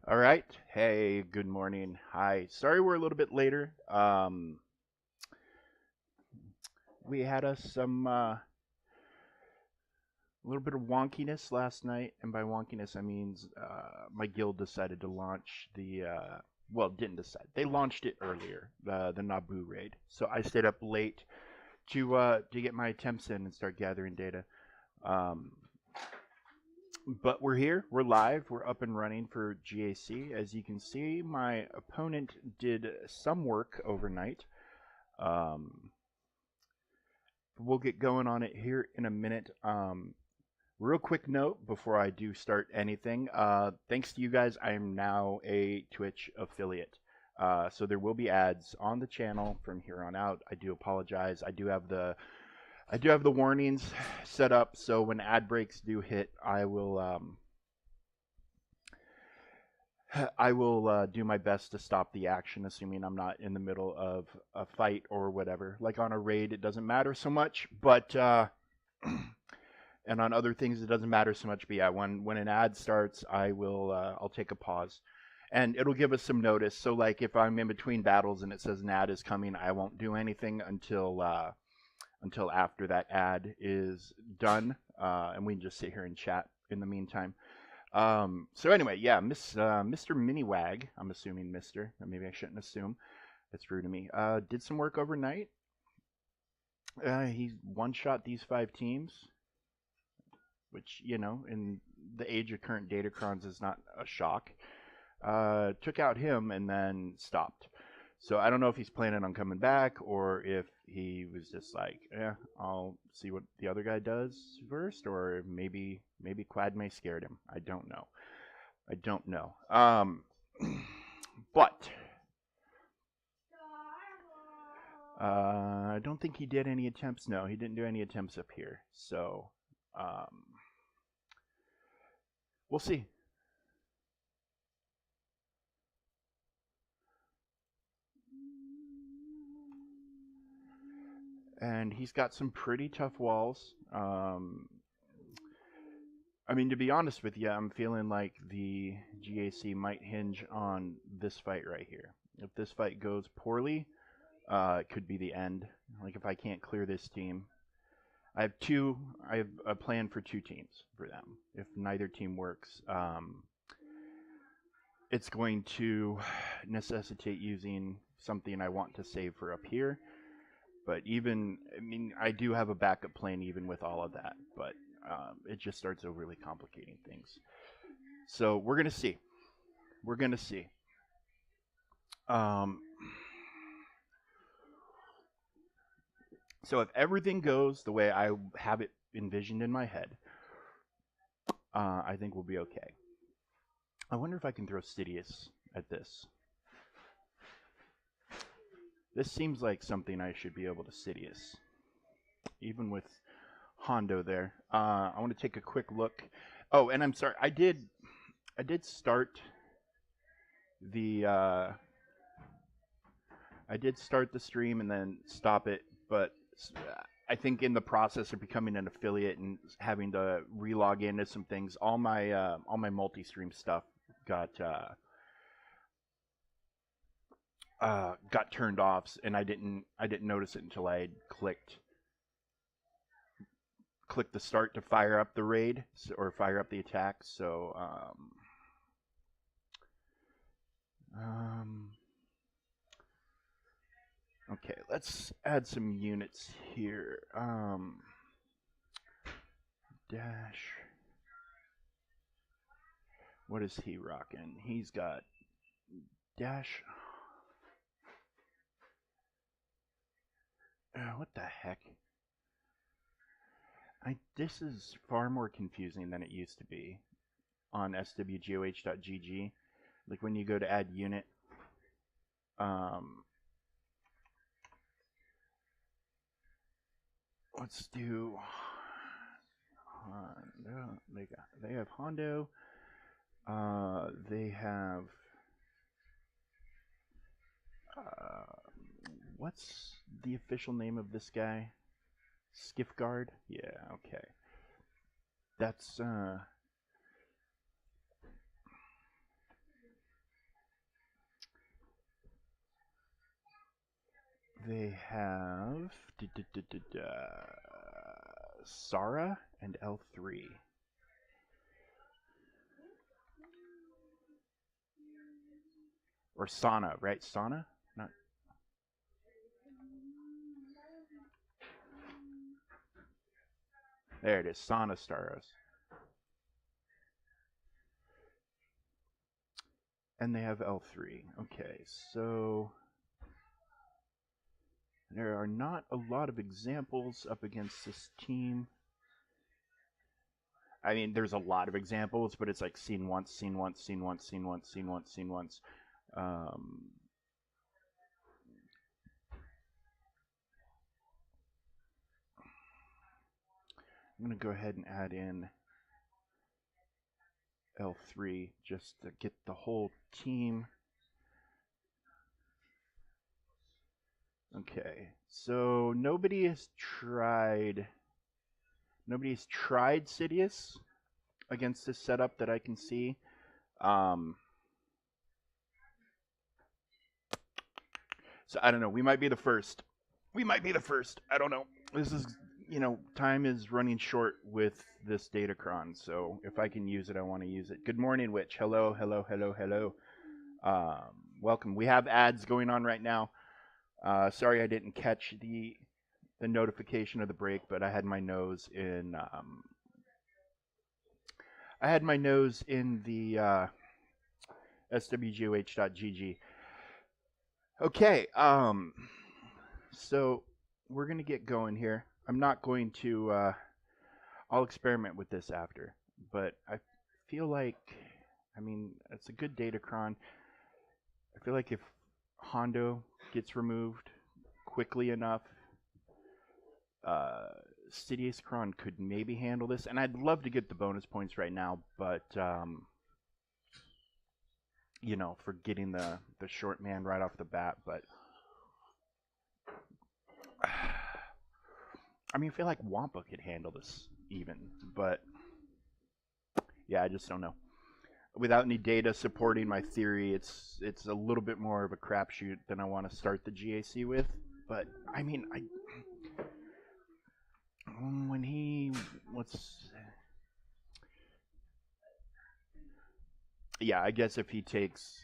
All right. Hey, good morning. Hi. Sorry we're a little bit later. We had us some a little bit of wonkiness last night, and by wonkiness I mean my guild decided to launch well, didn't decide. They launched it earlier, the Naboo raid. So I stayed up late to get my attempts in and start gathering data. Um, but we're here, we're live, we're up and running for GAC. As you can see, my opponent did some work overnight. Um, we'll get going on it here in a minute. Real quick note before I do start anything. Thanks to you guys, I am now a Twitch affiliate. So there will be ads on the channel from here on out. I do apologize. I do have the warnings set up, so when ad breaks do hit, I will do my best to stop the action, assuming I'm not in the middle of a fight or whatever. Like on a raid, it doesn't matter so much, but and on other things, it doesn't matter so much. But yeah, when an ad starts, I'll take a pause, and it'll give us some notice. So like if I'm in between battles and it says an ad is coming, I won't do anything until after that ad is done, and we can just sit here and chat in the meantime. So anyway, yeah, Mr. Miniwag, I'm assuming Mr. Maybe I shouldn't assume. That's rude of me. Did some work overnight. He one-shot these 5 teams, which, in the age of current datacrons is not a shock. Took out him and then stopped. So I don't know if he's planning on coming back or if he was just like, yeah, I'll see what the other guy does first, or maybe Quadme scared him. I don't know. I don't know. But I don't think he did any attempts. No, he didn't do any attempts up here. So um, we'll see. And he's got some pretty tough walls. I mean, to be honest with you, I'm feeling like the GAC might hinge on this fight right here. If this fight goes poorly, it could be the end. Like if I can't clear this team, I have a plan for 2 teams for them. If neither team works, it's going to necessitate using something I want to save for up here. But I mean, I do have a backup plan even with all of that, but it just starts overly complicating things. So we're gonna see. We're gonna see. Um, so if everything goes the way I have it envisioned in my head, I think we'll be okay. I wonder if I can throw Sidious at this. This seems like something I should be able to Sidious, even with Hondo there. I want to take a quick look. Oh, and I'm sorry. I did start the I did start the stream and then stop it, but I think in the process of becoming an affiliate and having to relog into some things, all my multi-stream stuff got got turned off, and I didn't notice it until I had clicked the start to fire up the raid or fire up the attack. So um, okay, let's add some units here. Dash. What is he rocking? He's got Dash. What the heck? This is far more confusing than it used to be on swgoh.gg. Like when you go to add unit, um, let's do Hondo. They have Hondo. They have uh, what's the official name of this guy? Skiffguard? Yeah, okay. That's They have Sara and L3. Or Sana, right? Sana? Not. There it is. Sana Staros. And they have L3. Okay, so there are not a lot of examples up against this team. I mean, there's a lot of examples, but it's like seen once, seen once, seen once, seen once, seen once, seen once. I'm going to go ahead and add in L3 just to get the whole team. Okay, so nobody's tried Sidious against this setup that I can see. So I don't know. We might be the first. I don't know. This is, time is running short with this Datacron. So if I can use it, I want to use it. Good morning, Witch. Hello, hello, hello, hello. Welcome. We have ads going on right now. Sorry I didn't catch the notification of the break, but I had my nose in the swgoh.gg. Okay, so we're gonna get going here. I'm not going to. I'll experiment with this after, but I feel like, it's a good Datacron. I feel like if Hondo gets removed quickly enough, Sidious-Kron could maybe handle this, and I'd love to get the bonus points right now, but for getting the short man right off the bat, but I feel like Wampa could handle this even, but yeah, I just don't know. Without any data supporting my theory, it's a little bit more of a crapshoot than I want to start the GAC with. But when he I guess if he puts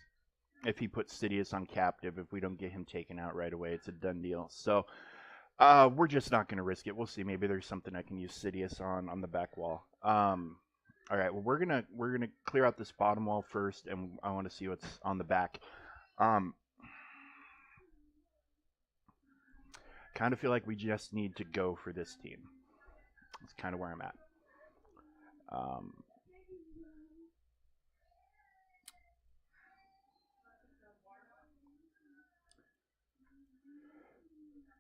Sidious on captive, if we don't get him taken out right away, it's a done deal. So we're just not going to risk it. We'll see. Maybe there's something I can use Sidious on the back wall. All right. Well, we're gonna clear out this bottom wall first, and I want to see what's on the back. Kind of feel like we just need to go for this team. That's kind of where I'm at.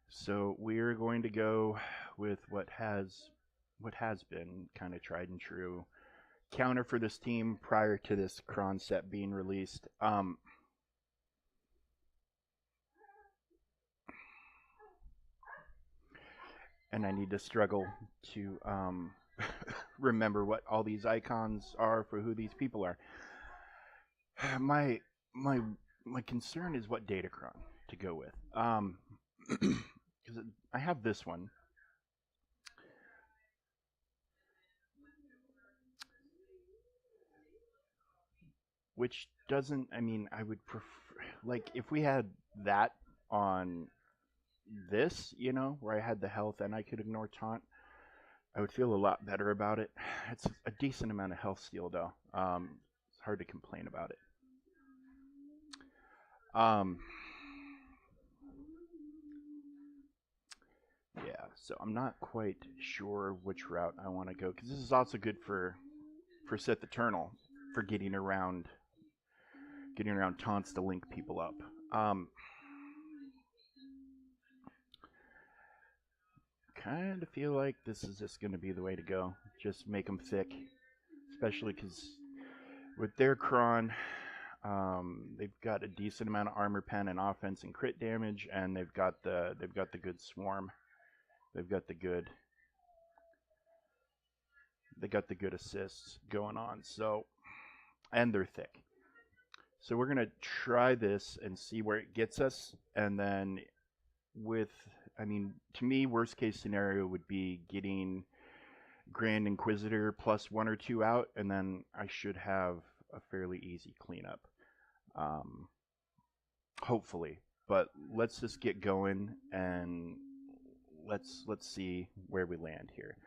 So we're going to go with what has been kind of tried and true counter for this team prior to this Kron set being released. And I need to struggle to remember what all these icons are for who these people are. My concern is what Datacron to go with. Because I have this one. Which doesn't, I would prefer, like, if we had that on this, where I had the health and I could ignore taunt, I would feel a lot better about it. It's a decent amount of health steal, though. It's hard to complain about it. Yeah, so I'm not quite sure which route I want to go, because this is also good for Sith Eternal, for getting around taunts to link people up. Kind of feel like this is just going to be the way to go. Just make them thick, especially because with their Kron, they've got a decent amount of armor pen and offense and crit damage, and they've got the good swarm. They've got the good assists going on. So, and they're thick. So we're gonna try this and see where it gets us, and then with, I mean, to me, worst case scenario would be getting Grand Inquisitor plus one or two out, and then I should have a fairly easy cleanup. Um, hopefully. But let's just get going and let's see where we land here.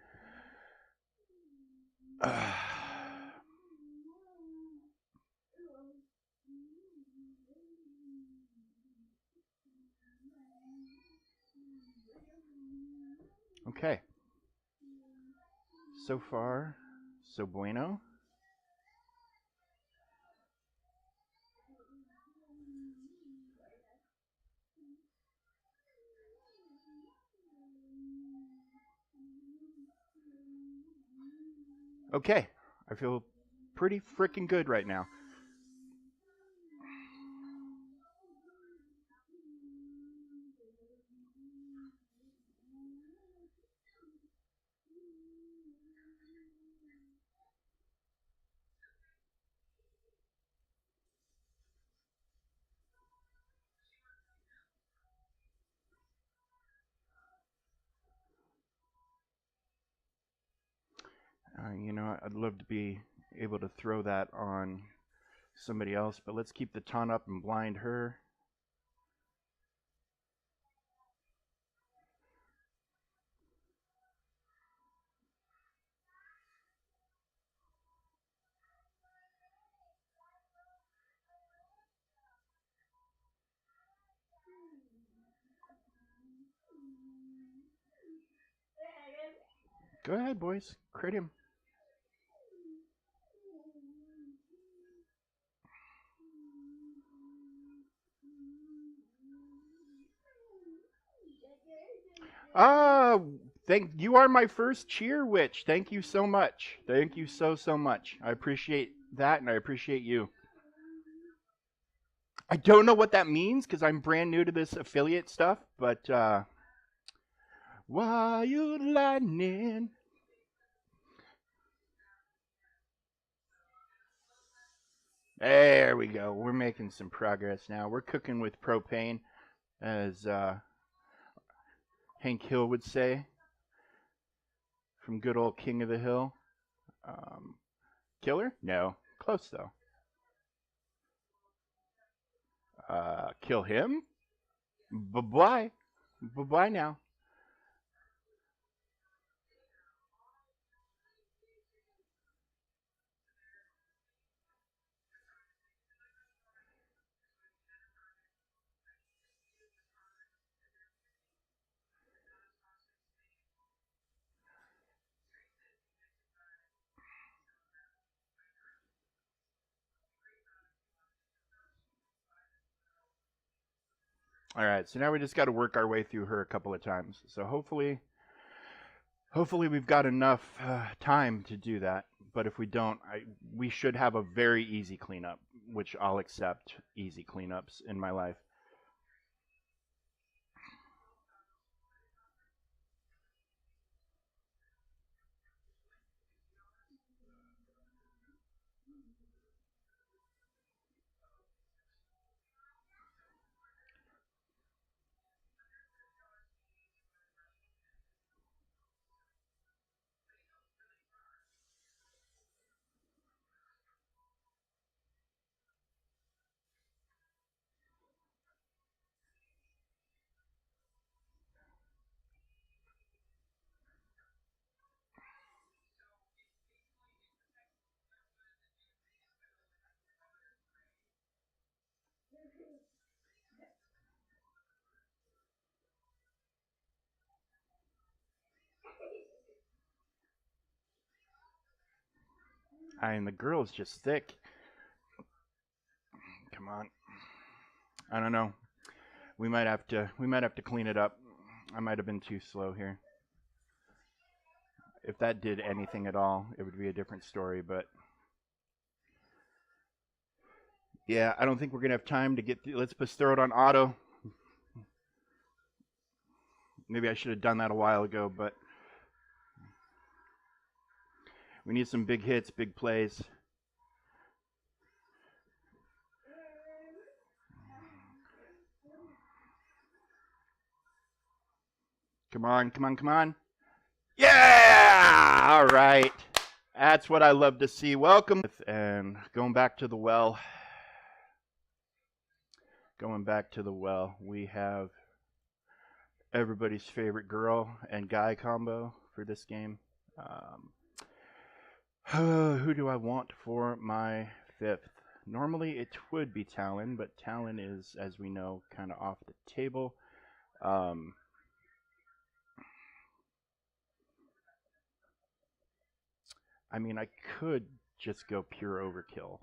Okay. So far, so bueno. Okay. I feel pretty freaking good right now. You know, I'd love to be able to throw that on somebody else, but let's keep the taunt up and blind her. Go ahead, boys. Crit him. Ah, thank you are my first cheer witch. Thank you so much. Thank you so much. I appreciate that, and I appreciate you. I don't know what that means because I'm brand new to this affiliate stuff, but why you lightning? There we go. We're making some progress now. We're cooking with propane, as Hank Hill would say, from good old King of the Hill. Um, Killer? No. Close though. Kill him? Bye bye. Bye bye now. All right, so now we just got to work our way through her a couple of times. So hopefully we've got enough time to do that. But if we don't, we should have a very easy cleanup, which I'll accept easy cleanups in my life. I mean, the girl's just thick. Come on. I don't know. We might have to clean it up. I might have been too slow here. If that did anything at all, it would be a different story. But yeah, I don't think we're gonna have time to get. Let's just throw it on auto. Maybe I should have done that a while ago, but we need some big hits, big plays. Come on, come on, come on. Yeah! All right. That's what I love to see. Welcome. And going back to the well. Going back to the well, we have everybody's favorite girl and guy combo for this game. Who do I want for my fifth? Normally it would be Talon, but Talon is, as we know, kind of off the table. I mean, I could just go pure overkill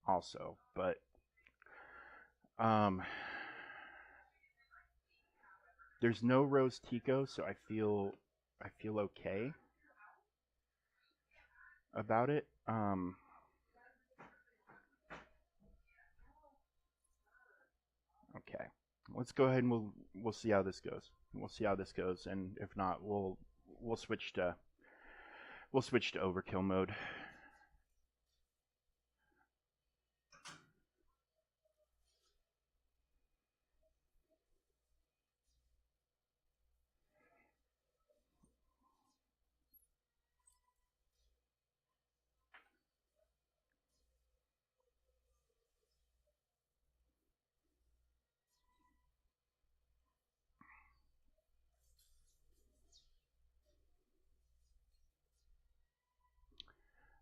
also, but there's no Rose Tico, so I feel okay about it. Okay, let's go ahead and we'll see how this goes. We'll see how this goes, and if not, we'll switch to overkill mode.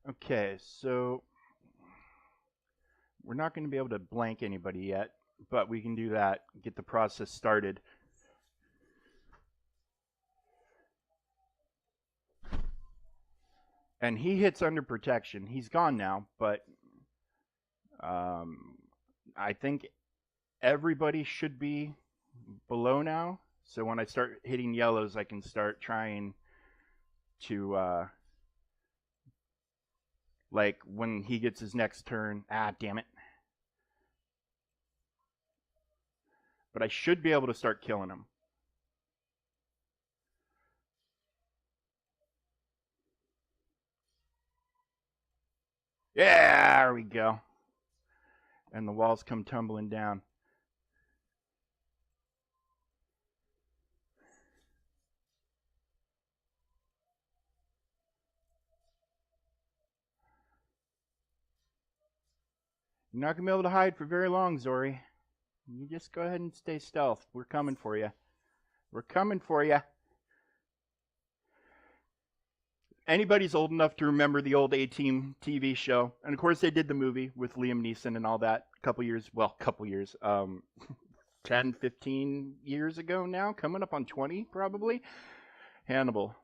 Okay, so we're not going to be able to blank anybody yet, but we can do that, get the process started. And he hits under protection. He's gone now, but I think everybody should be below now. So when I start hitting yellows, I can start trying to, like when he gets his next turn, damn it. But I should be able to start killing him. Yeah, there we go. And the walls come tumbling down. You're not going to be able to hide for very long, Zori. You just go ahead and stay stealth. We're coming for you. We're coming for you. Anybody's old enough to remember the old A-Team TV show. And of course they did the movie with Liam Neeson and all that a couple years, 10, 15 years ago now, coming up on 20 probably. Hannibal.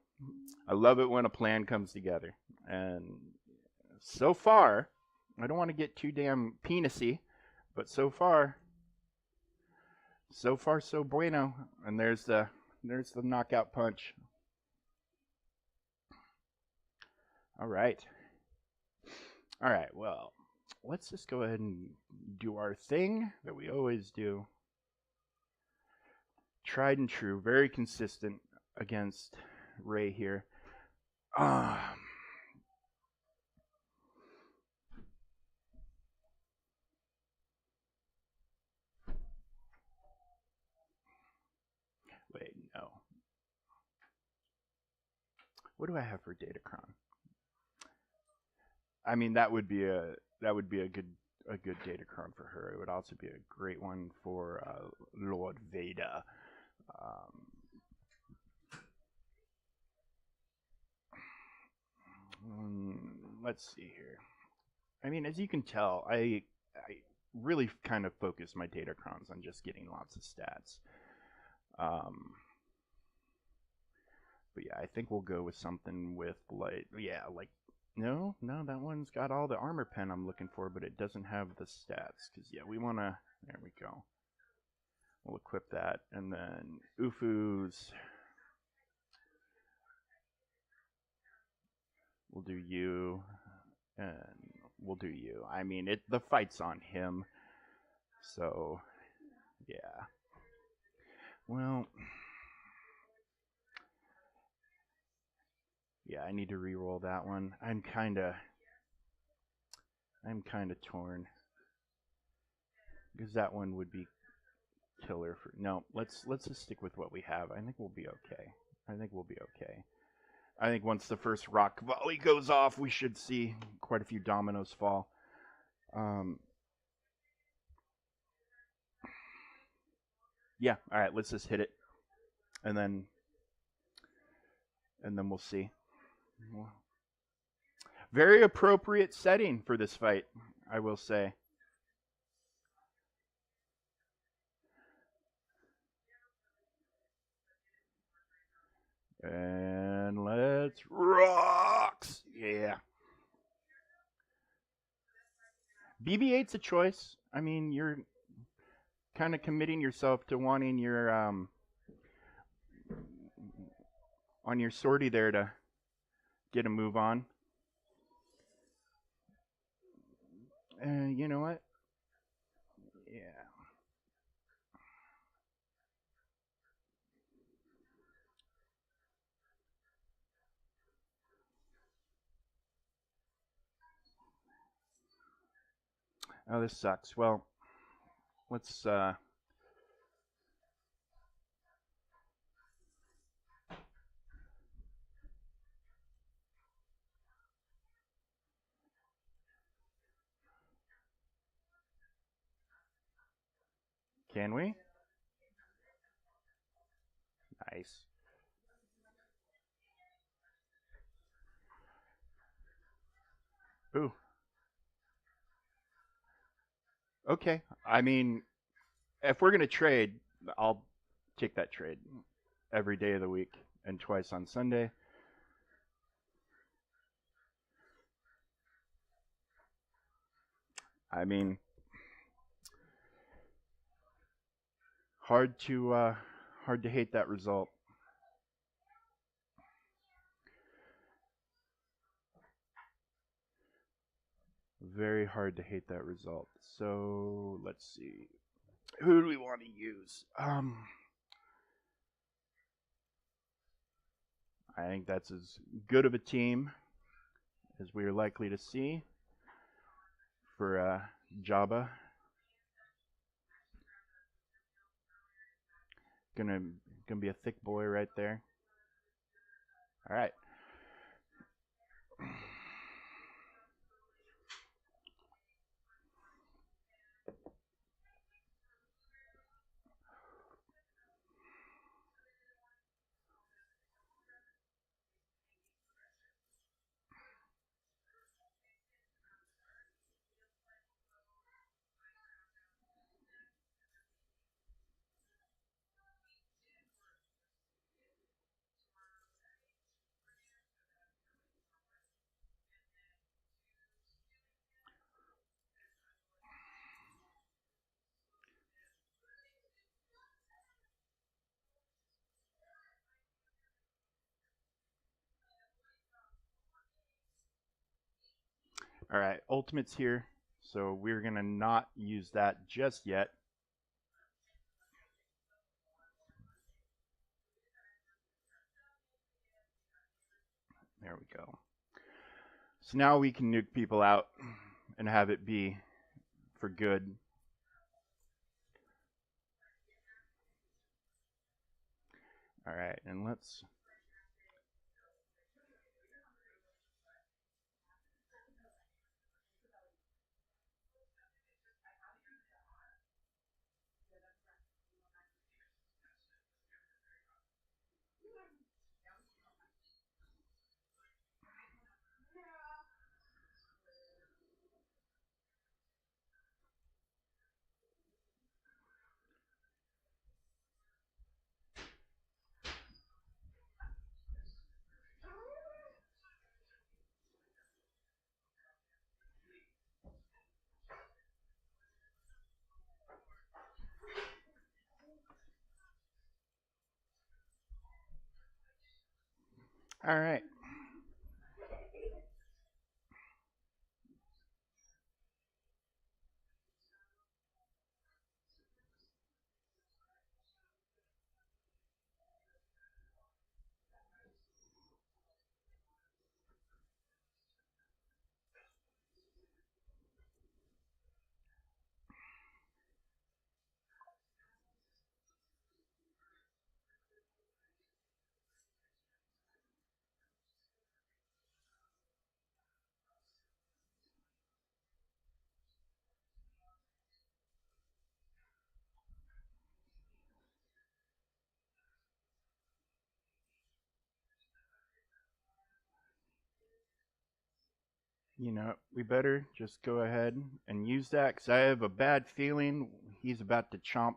I love it when a plan comes together. And so far, I don't want to get too damn penisy, but so far so bueno. And there's the knockout punch. All right. Well, let's just go ahead and do our thing that we always do. Tried and true, very consistent against Ray here. Wait, no. What do I have for Datacron? I mean, that would be a good Datacron for her. It would also be a great one for Lord Vader. Let's see here. I mean, as you can tell, I really kind of focus my Datacrons on just getting lots of stats. But yeah, I think we'll go with something with like no, that one's got all the armor pen I'm looking for, but it doesn't have the stats. Because, yeah, we want to... There we go. We'll equip that. And then Ufu's... We'll do you. And we'll do you. I mean, the fight's on him. So, yeah. Well... Yeah, I need to re-roll that one. I'm kind of torn. Because that one would be killer for no. Let's just stick with what we have. I think we'll be okay. I think we'll be okay. I think once the first rock volley goes off, we should see quite a few dominoes fall. Um, yeah. All right. Let's just hit it, and then we'll see. Very appropriate setting for this fight, I will say. And let's rocks. Yeah. BB-8's a choice. I mean, you're kind of committing yourself to wanting your on your sortie there to get a move on. You know what? Yeah. Oh, this sucks. Well, let's can we? Nice. Ooh. Okay. I mean, if we're gonna trade, I'll take that trade every day of the week and twice on Sunday. I mean, hard to hate that result. Very hard to hate that result. So let's see. Who do we want to use? I think that's as good of a team as we are likely to see for Jabba. Gonna be a thick boy right there. All right. All right. Ultimate's here, so we're gonna not use that just yet. There we go. So now we can nuke people out and have it be for good. All right, and let's. All right. You know, we better just go ahead and use that because I have a bad feeling he's about to chomp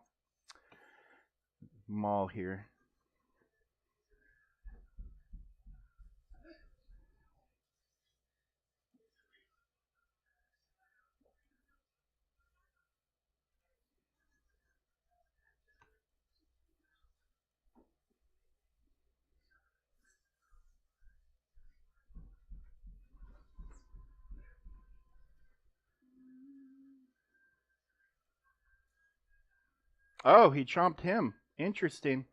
Maul here. Oh, he chomped him. Interesting.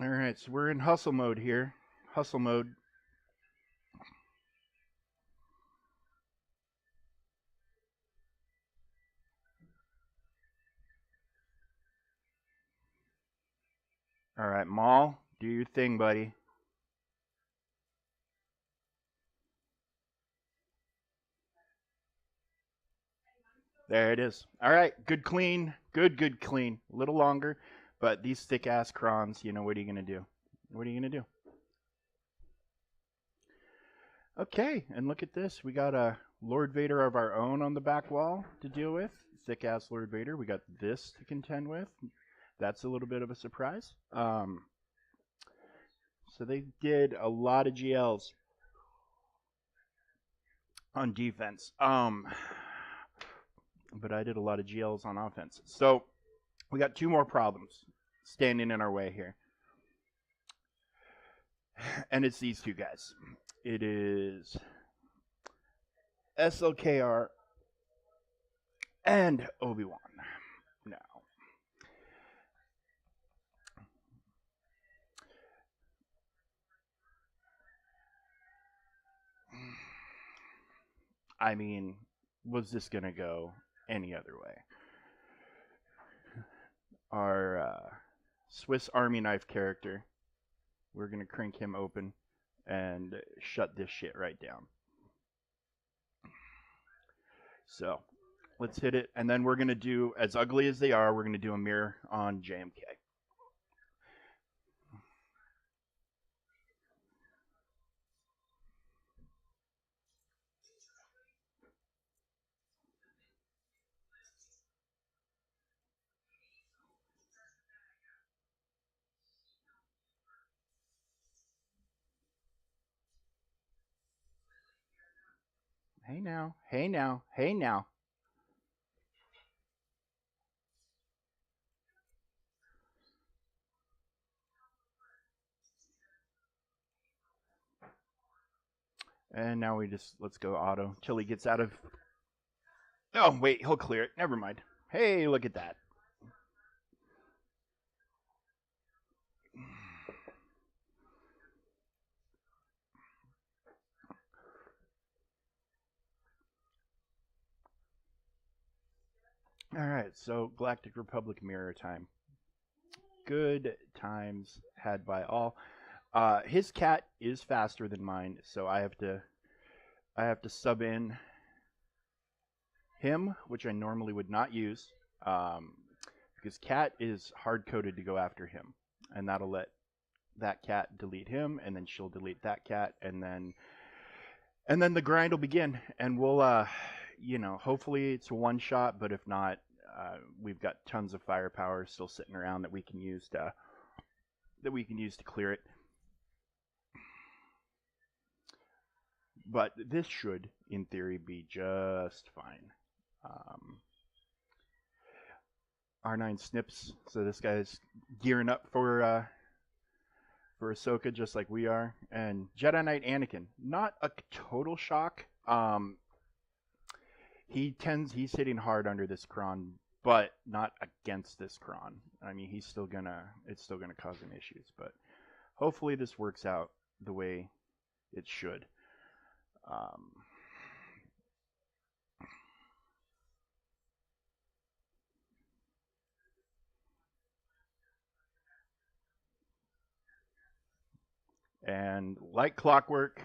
All right, so we're in hustle mode here. Hustle mode. All right, Maul, do your thing, buddy. There it is. All right, good clean. Good clean. A little longer, but these thick ass crons, you know, what are you going to do? What are you going to do? Okay, and look at this. We got a Lord Vader of our own on the back wall to deal with. Thick ass Lord Vader. We got this to contend with. That's a little bit of a surprise. So they did a lot of GLs on defense. But I did a lot of GLs on offense. So we got two more problems standing in our way here. And it's these two guys. It is SLKR and Obi-Wan. Now, I mean, was this going to go any other way? Our Swiss Army knife character, we're going to crank him open and shut this shit right down. So let's hit it. And then we're going to do, as ugly as they are, we're going to do a mirror on JMK. Hey now, hey now, hey now. And now we just, let's go auto till he gets out of. Oh, wait, he'll clear it. Never mind. Hey, look at that. All right, so Galactic Republic mirror time. Good times had by all. His cat is faster than mine, so I have to sub in him, which I normally would not use, because cat is hard coded to go after him, and that'll let that cat delete him, and then she'll delete that cat, and then the grind will begin, and we'll hopefully it's a one shot, but if not, we've got tons of firepower still sitting around that we can use to clear it. But this should, in theory, be just fine. R9 snips, so this guy's gearing up for Ahsoka, just like we are. And Jedi Knight Anakin, not a total shock. He's hitting hard under this Kron, but not against this Kron. I mean, it's still gonna cause him issues, but hopefully this works out the way it should. And like clockwork,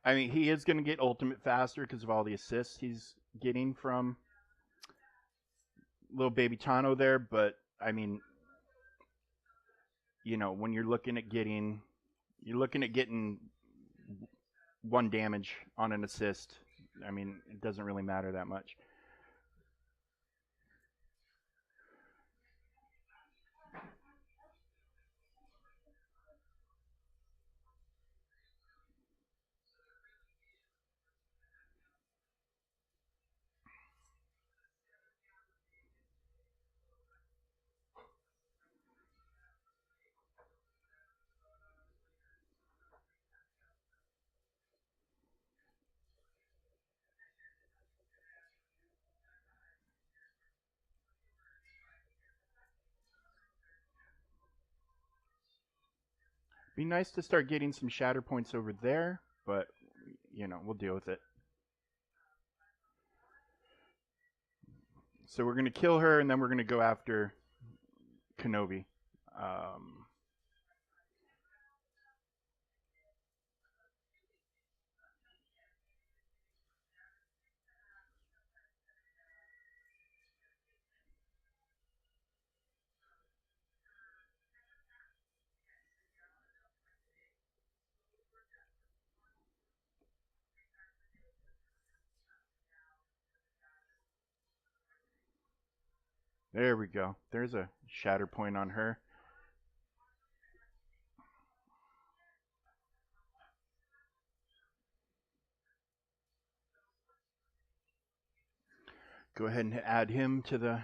I mean, he is going to get ultimate faster because of all the assists he's getting from little baby Tano there. But I mean, when you're looking at getting 1 damage on an assist. I mean, it doesn't really matter that much. Be nice to start getting some shatter points over there, but we'll deal with it. So we're gonna kill her, and then we're gonna go after Kenobi. There we go. There's a shatter point on her. Go ahead and add him to the...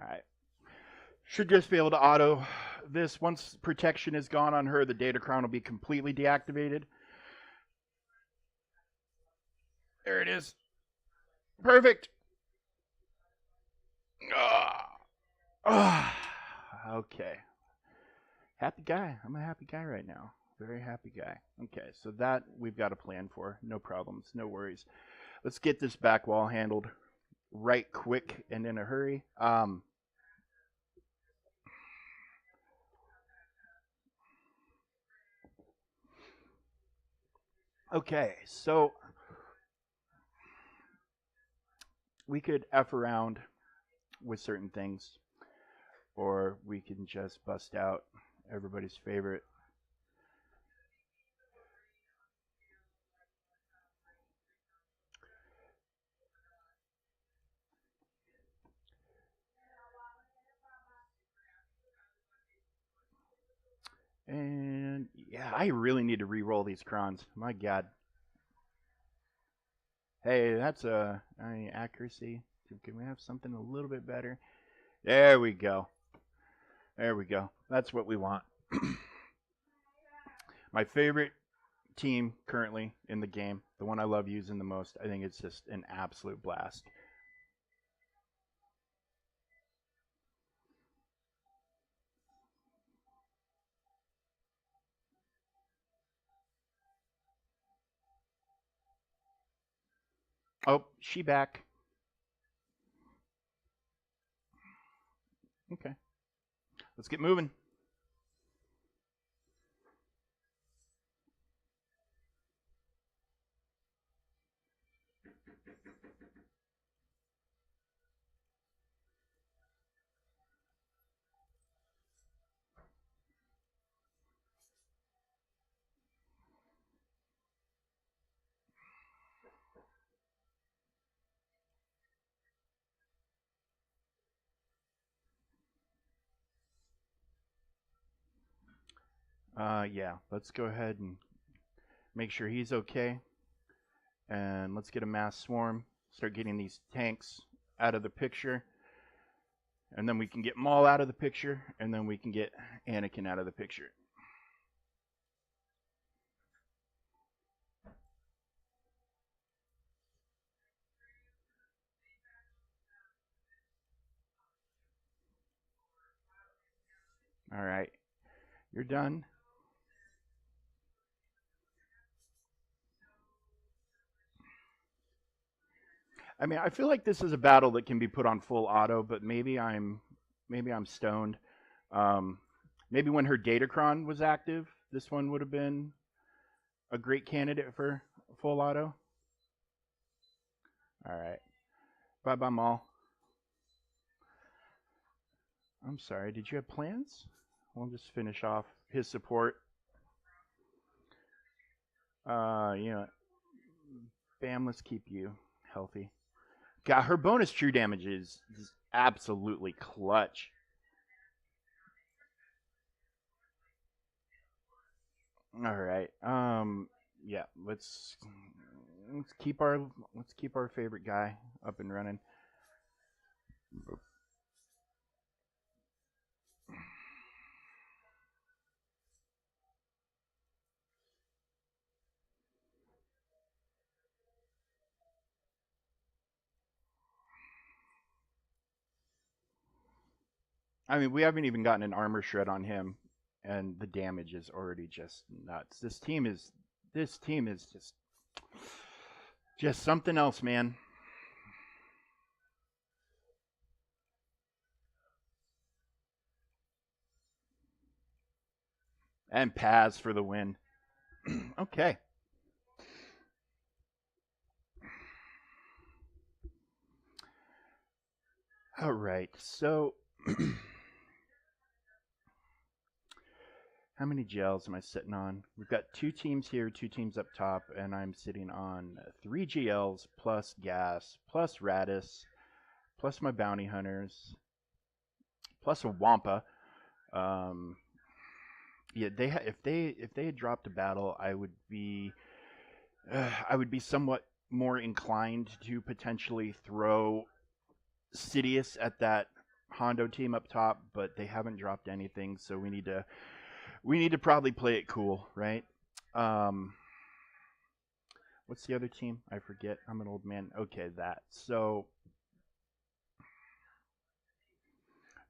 All right. Should just be able to auto this. Once protection is gone on her, the Datacron will be completely deactivated. There it is. Perfect. Okay. Happy guy. I'm a happy guy right now. Very happy guy. Okay, so that we've got a plan for. No problems. No worries. Let's get this back wall handled right quick and in a hurry. Okay, so we could F around with certain things, or we can just bust out everybody's favorite. And yeah, I really need to re-roll these crons. My God. Hey, that's accuracy. Can we have something a little bit better? There we go. There we go. That's what we want. My favorite team currently in the game, the one I love using the most. I think it's just an absolute blast. Oh, she back. Okay, let's get moving. Yeah, let's go ahead and make sure he's okay. And let's get a mass swarm. Start getting these tanks out of the picture. And then we can get Maul out of the picture. And then we can get Anakin out of the picture. All right. You're done. I mean, I feel like this is a battle that can be put on full auto, but maybe I'm stoned. Um, maybe when her Datacron was active, this one would have been a great candidate for full auto. All right. Bye bye, Maul. I'm sorry. Did you have plans? We'll just finish off his support. You know, Bam, let's keep you healthy. God, her bonus true damage is absolutely clutch. All right. Yeah. Let's keep our let's keep our favorite guy up and running. I mean, we haven't even gotten an armor shred on him, and the damage is already just nuts. This team is just something else, man. And Paz for the win. Okay. All right. So, how many gels am I sitting on? We've got two teams here, two teams up top, and I'm sitting on three GLs plus gas plus Radis plus my bounty hunters plus a Wampa. Um, yeah, if they had dropped a battle, I would be somewhat more inclined to potentially throw Sidious at that Hondo team up top, but they haven't dropped anything, so we need to probably play it cool, right? Um, what's the other team? I forget. I'm an old man. Okay, that. So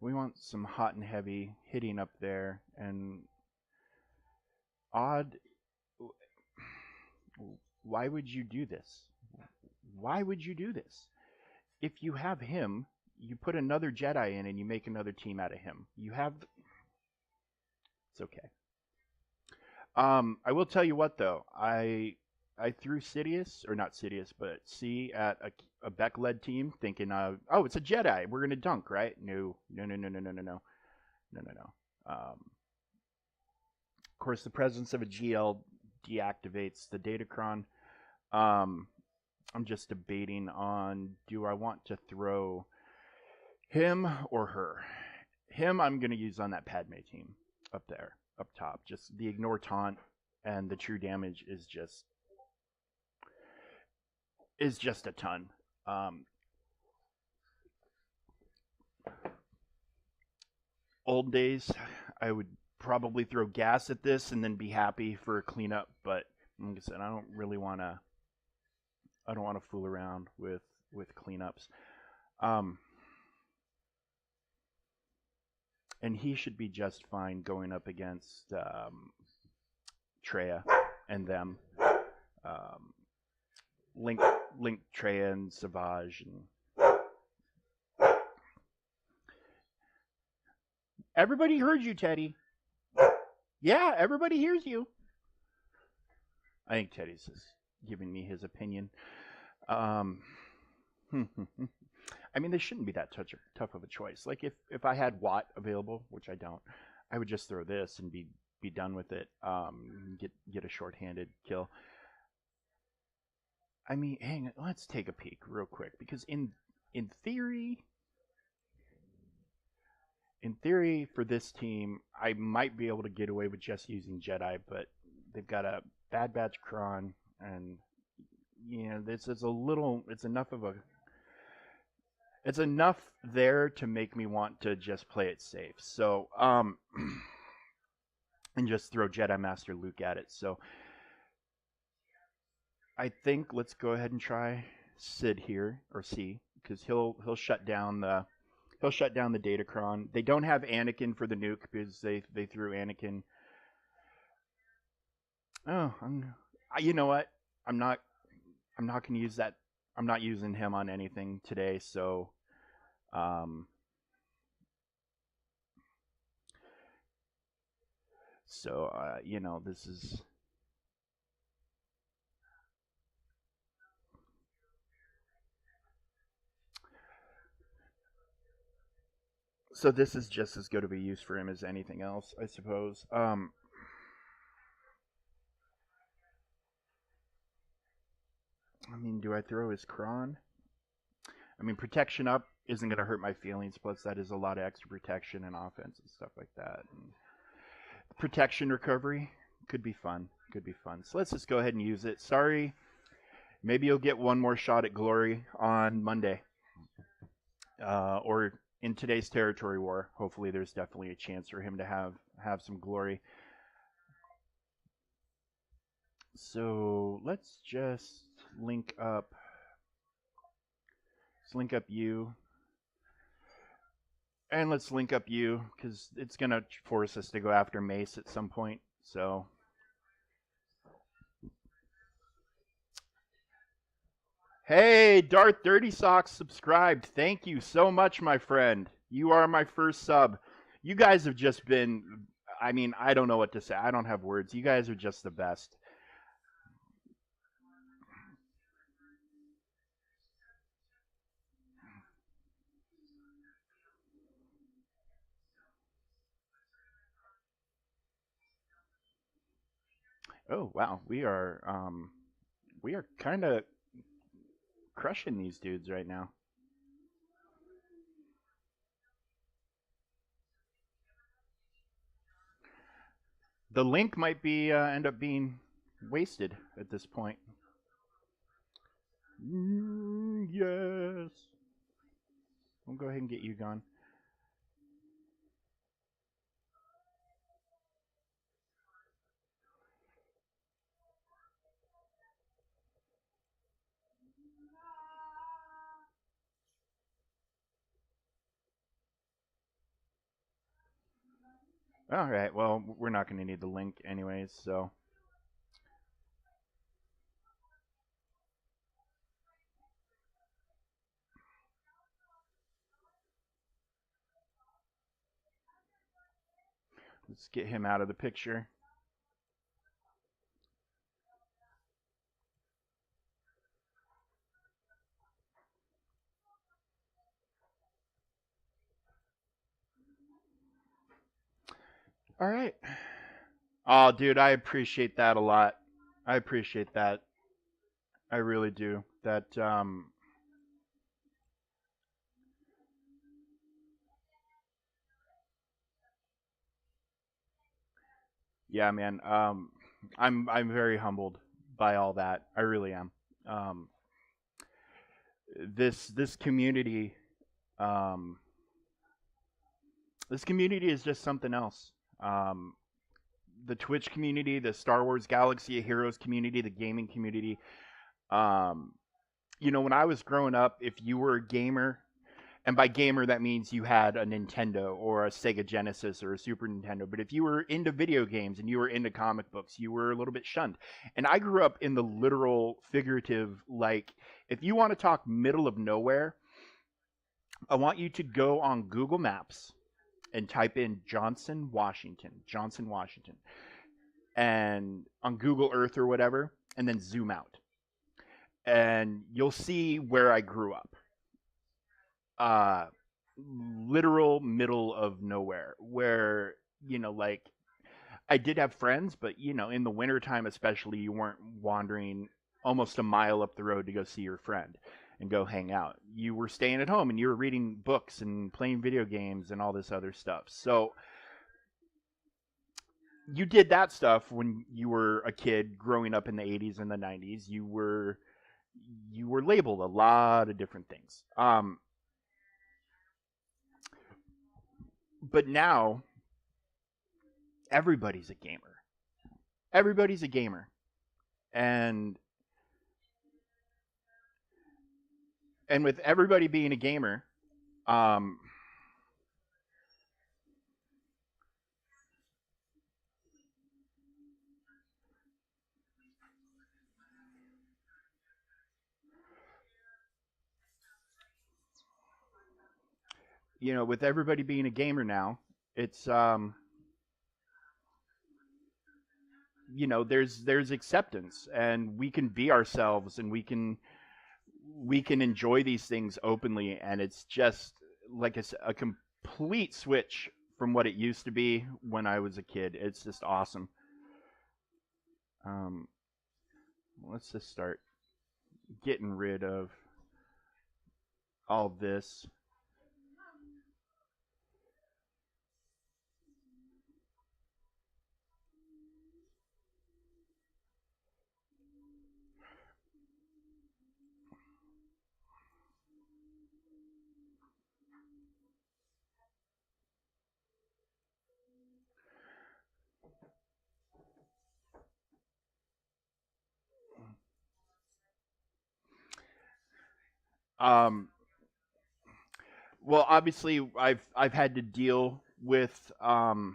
we want some hot and heavy hitting up there, and odd. Why would you do this? Why would you do this? If you have him, you put another Jedi in and you make another team out of him. You have. It's okay. I will tell you what though. I threw Sidious or not Sidious, but C at a Beck led team, thinking, oh, it's a Jedi. We're gonna dunk, right? No, no, no, no, no, no, no, no, no, no, no. Of course, the presence of a GL deactivates the Datacron. Um, I'm just debating on do I want to throw him or her. Him, I'm gonna use on that Padme team up there, up top. Just the ignore taunt and the true damage is just a ton. Um, Old days, I would probably throw gas at this and then be happy for a cleanup. But like I said, I don't really want to. I don't want to fool around with cleanups. Um, and he should be just fine going up against Traya and them. Um, Link, Link, Traya, and Savage, and everybody heard you, Teddy. Yeah, everybody hears you. I think Teddy's just giving me his opinion. Um, I mean, they shouldn't be that tough of a choice. Like if I had Watt available, which I don't, I would just throw this and be done with it. Get a shorthanded kill. I mean, hang on, let's take a peek real quick because in theory, for this team, I might be able to get away with just using Jedi, but they've got a Bad Batch Kron, and this is a little. It's enough there to make me want to just play it safe. So, and just throw Jedi Master Luke at it. So, I think let's go ahead and try Sid here, or C, because he'll shut down the Datacron. They don't have Anakin for the nuke because they threw Anakin. Oh, you know what? I'm not going to use that. I'm not using him on anything today, so this is. So this is just as good of a use for him as anything else, I suppose. I mean, do I throw his Kron? I mean, protection up isn't going to hurt my feelings. Plus, that is a lot of extra protection and offense and stuff like that. And protection recovery could be fun. So let's just go ahead and use it. Sorry, maybe you'll get one more shot at glory on Monday, or in today's territory war. Hopefully, there's definitely a chance for him to have some glory. So let's just link up. Let's link up you. And let's link up you, because it's going to force us to go after Mace at some point. So. Hey, Darth Dirty Socks subscribed. Thank you so much, my friend. You are my first sub. You guys have just been, I mean, I don't know what to say. I don't have words. You guys are just the best. Oh, wow. We are kind of crushing these dudes right now. The link might be end up being wasted at this point. Yes. We'll go ahead and get you gone. All right. Well, we're not going to need the link anyways, so. Let's get him out of the picture. All right. Oh, dude, I appreciate that a lot. I appreciate that. I really do. That yeah, man. I'm very humbled by all that. I really am. Um this community um this community is just something else. Um, the Twitch community, the Star Wars Galaxy of Heroes community, the gaming community. Um, when I was growing up, if you were a gamer, and by gamer that means you had a Nintendo or a Sega Genesis or a Super Nintendo, but if you were into video games and you were into comic books, you were a little bit shunned. And I grew up in the literal, figurative, like, if you want to talk middle of nowhere, I want you to go on Google Maps and type in Johnson, Washington, and on Google Earth or whatever, and then zoom out. And you'll see where I grew up. Uh, Literal middle of nowhere, where, like, I did have friends, but, in the wintertime especially, you weren't wandering almost a mile up the road to go see your friend and go hang out. You were staying at home and you were reading books and playing video games and all this other stuff. So you did that stuff when you were a kid growing up in the 80s and the 90s. You were labeled a lot of different things. But now everybody's a gamer. Everybody's a gamer. And with everybody being a gamer, um, with everybody being a gamer now, it's there's acceptance, and we can be ourselves, and we can enjoy these things openly, and it's just like a complete switch from what it used to be when I was a kid. It's just awesome. Um, let's just start getting rid of all this. Um, well, obviously, I've had to deal with I've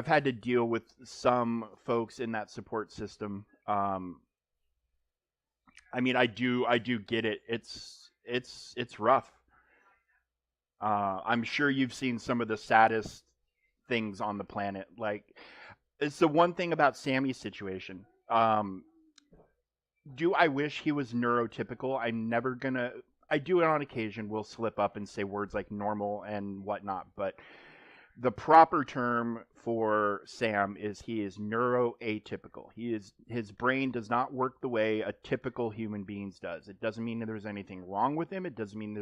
had to deal with some folks in that support system. I mean, I do get it. It's rough. I'm sure you've seen some of the saddest things on the planet. Like, it's the one thing about Sammy's situation. Do I wish he was neurotypical? I'm never gonna. I do it on occasion. We'll slip up and say words like normal and whatnot, but the proper term for Sam is he is neuroatypical. His brain does not work the way a typical human being's does. It doesn't mean that there's anything wrong with him. It doesn't mean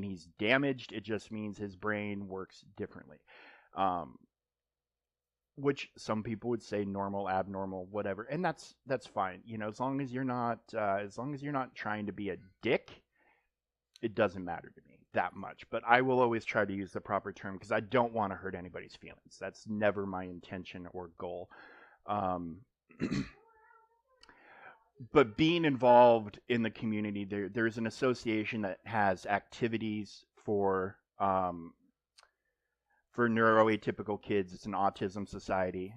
he's damaged. It just means his brain works differently. Um, which some people would say normal, abnormal, whatever, and that's fine. As long as you're not trying to be a dick, it doesn't matter to me that much. But I will always try to use the proper term because I don't want to hurt anybody's feelings. That's never my intention or goal. Um, but being involved in the community, there's an association that has activities for neuroatypical kids. It's an autism society.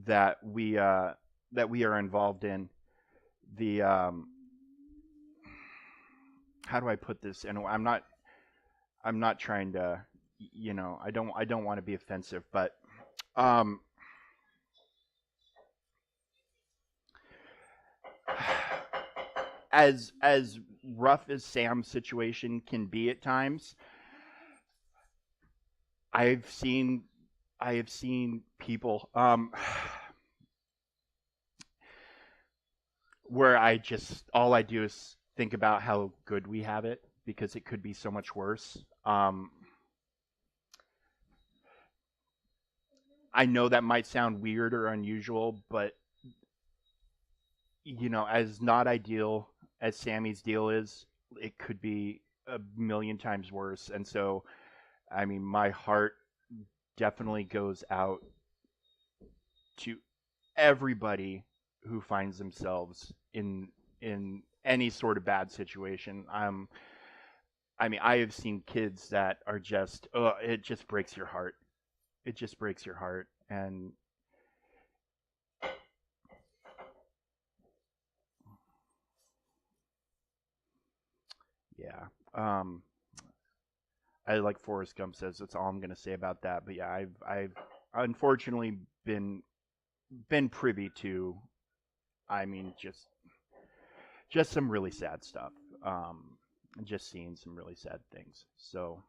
That we are involved in. The How do I put this? And I'm not trying to, I don't want to be offensive, but um, as rough as Sam's situation can be at times, I've seen I have seen people where I just all I do is think about how good we have it because it could be so much worse. I know that might sound weird or unusual, but as not ideal as Sammy's deal is, it could be a million times worse. And so, I mean, my heart definitely goes out to everybody who finds themselves in any sort of bad situation. I mean, I have seen kids that are just, it just breaks your heart. It just breaks your heart. And yeah, I like Forrest Gump says. That's all I'm gonna say about that. But yeah, I've unfortunately been privy to. I mean, just some really sad stuff. Just seeing some really sad things. So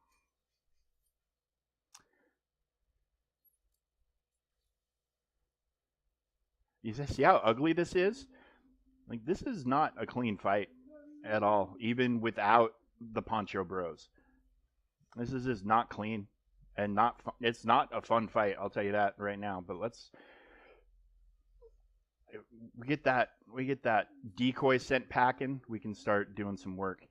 you see how ugly this is? Like this is not a clean fight at all, even without the Poncho Bros. This is just not clean and not. It's not a fun fight. I'll tell you that right now. But let's we get that decoy sent packing. We can start doing some work.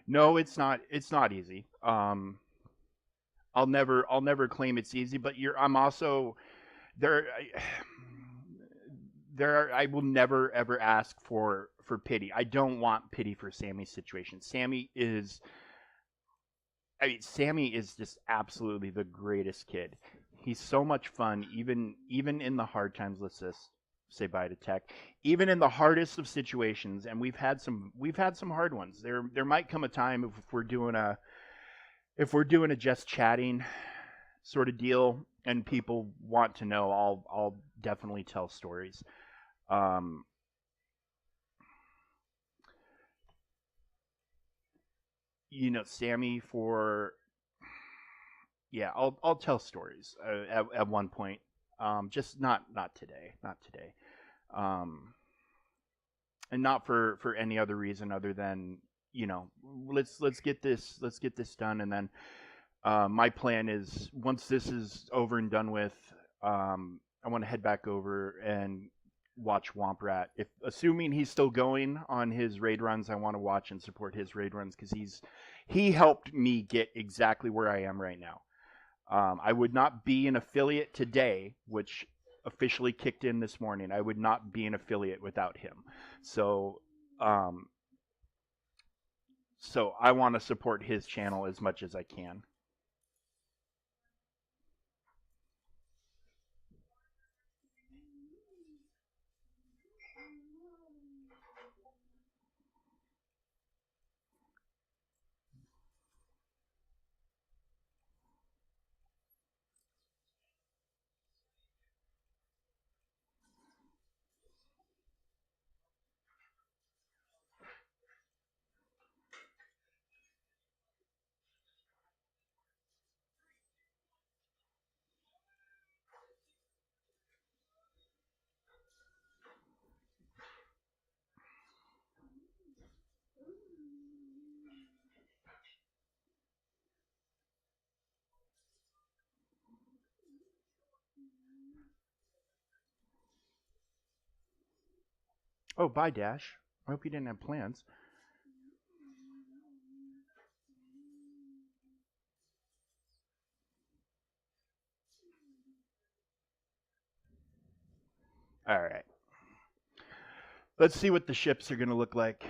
No, it's not. It's not easy. I'll never claim it's easy, but I'm also there. I will never ever ask for pity. I don't want pity for Sammy's situation. Sammy is just absolutely the greatest kid. He's so much fun, even in the hard times. Let's just say bye to tech. Even in the hardest of situations, and we've had some hard ones. There might come a time if we're doing a just chatting sort of deal, and people want to know, I'll definitely tell stories. Um, Sammy for yeah, I'll tell stories at one point. Just not today, not today, um, and not for any other reason other than let's get this done, and then my plan is once this is over and done with, I want to head back over and watch Womp Rat. If assuming he's still going on his raid runs, I want to watch and support his raid runs because he helped me get exactly where I am right now. I would not be an affiliate today, which officially kicked in this morning. I would not be an affiliate without him. So, um, so I want to support his channel as much as I can. Oh, bye, Dash. I hope you didn't have plans. All right. Let's see what the ships are going to look like.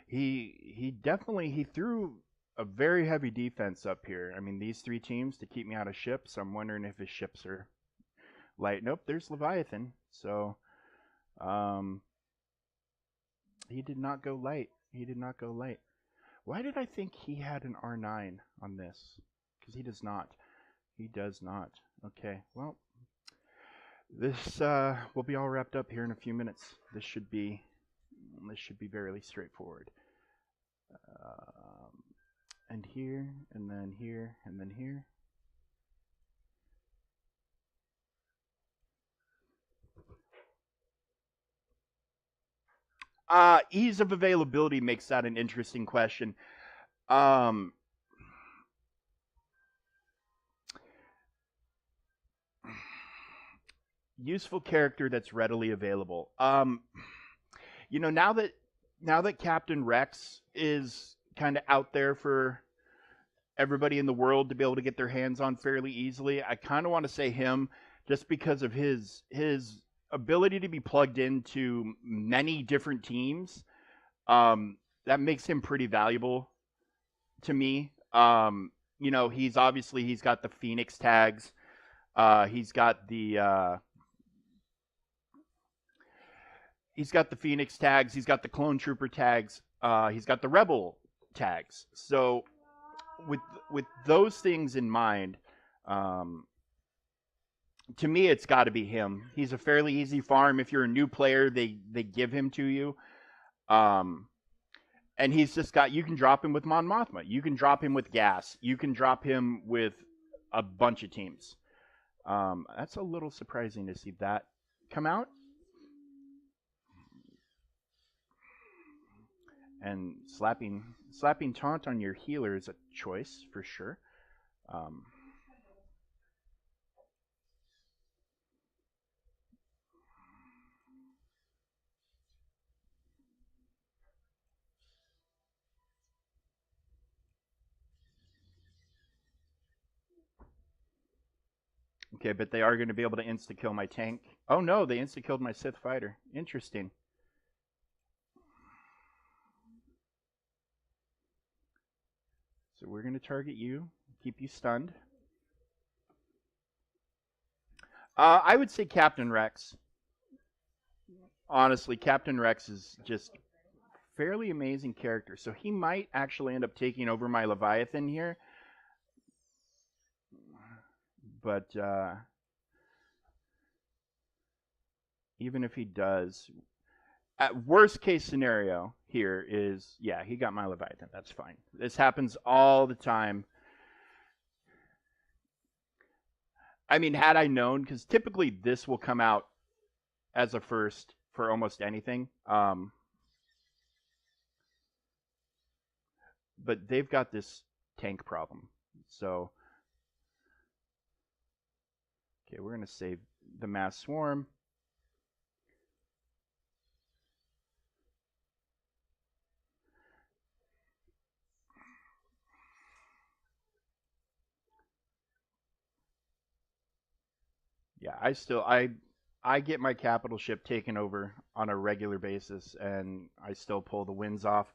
He definitely he threw a very heavy defense up here. I mean, these three teams to keep me out of ships. I'm wondering if his ships are light. Nope, there's Leviathan. So, um, he did not go light. He did not go light. Why did I think he had an R9 on this? Because he does not. He does not. Okay, well, this will be all wrapped up here in a few minutes. This should be fairly straightforward. Um, and here, and then here, and then here. Ease of availability makes that an interesting question. Um, Useful character that's readily available. Now that Captain Rex is kind of out there for everybody in the world to be able to get their hands on fairly easily, I kind of want to say him just because of his ability to be plugged into many different teams. That makes him pretty valuable to me. He's got the Phoenix tags. He's got the Phoenix tags. He's got the Clone Trooper tags. He's got the Rebel tags. So with those things in mind, um, to me, it's got to be him. He's a fairly easy farm. If you're a new player, they give him to you. Um, and he's just got. You can drop him with Mon Mothma. You can drop him with Gas. You can drop him with a bunch of teams. That's a little surprising to see that come out. And slapping taunt on your healer is a choice for sure. Um, okay, but they are going to be able to insta kill my tank. Oh no, they insta killed my Sith fighter. Interesting. So we're going to target you, keep you stunned. I would say Captain Rex. Honestly, Captain Rex is just fairly amazing character. So he might actually end up taking over my Leviathan here. But even if he does, at worst case scenario here is, yeah, he got my Leviathan. That's fine. This happens all the time. I mean, had I known, because typically this will come out as a first for almost anything. But they've got this tank problem. So, okay, we're going to save the mass swarm. Yeah, I get my capital ship taken over on a regular basis, and I still pull the wins off.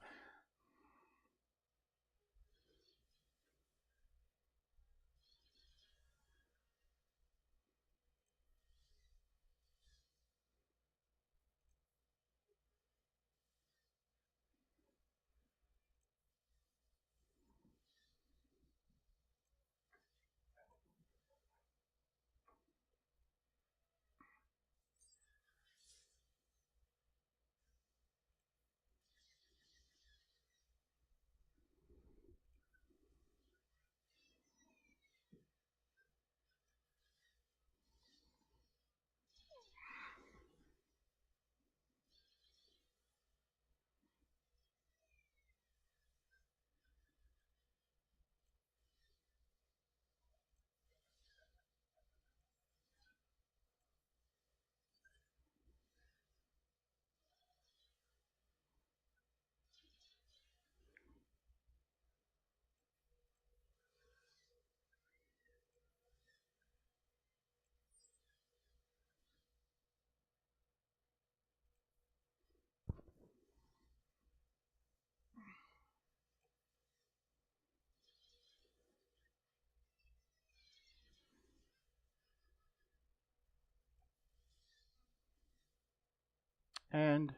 And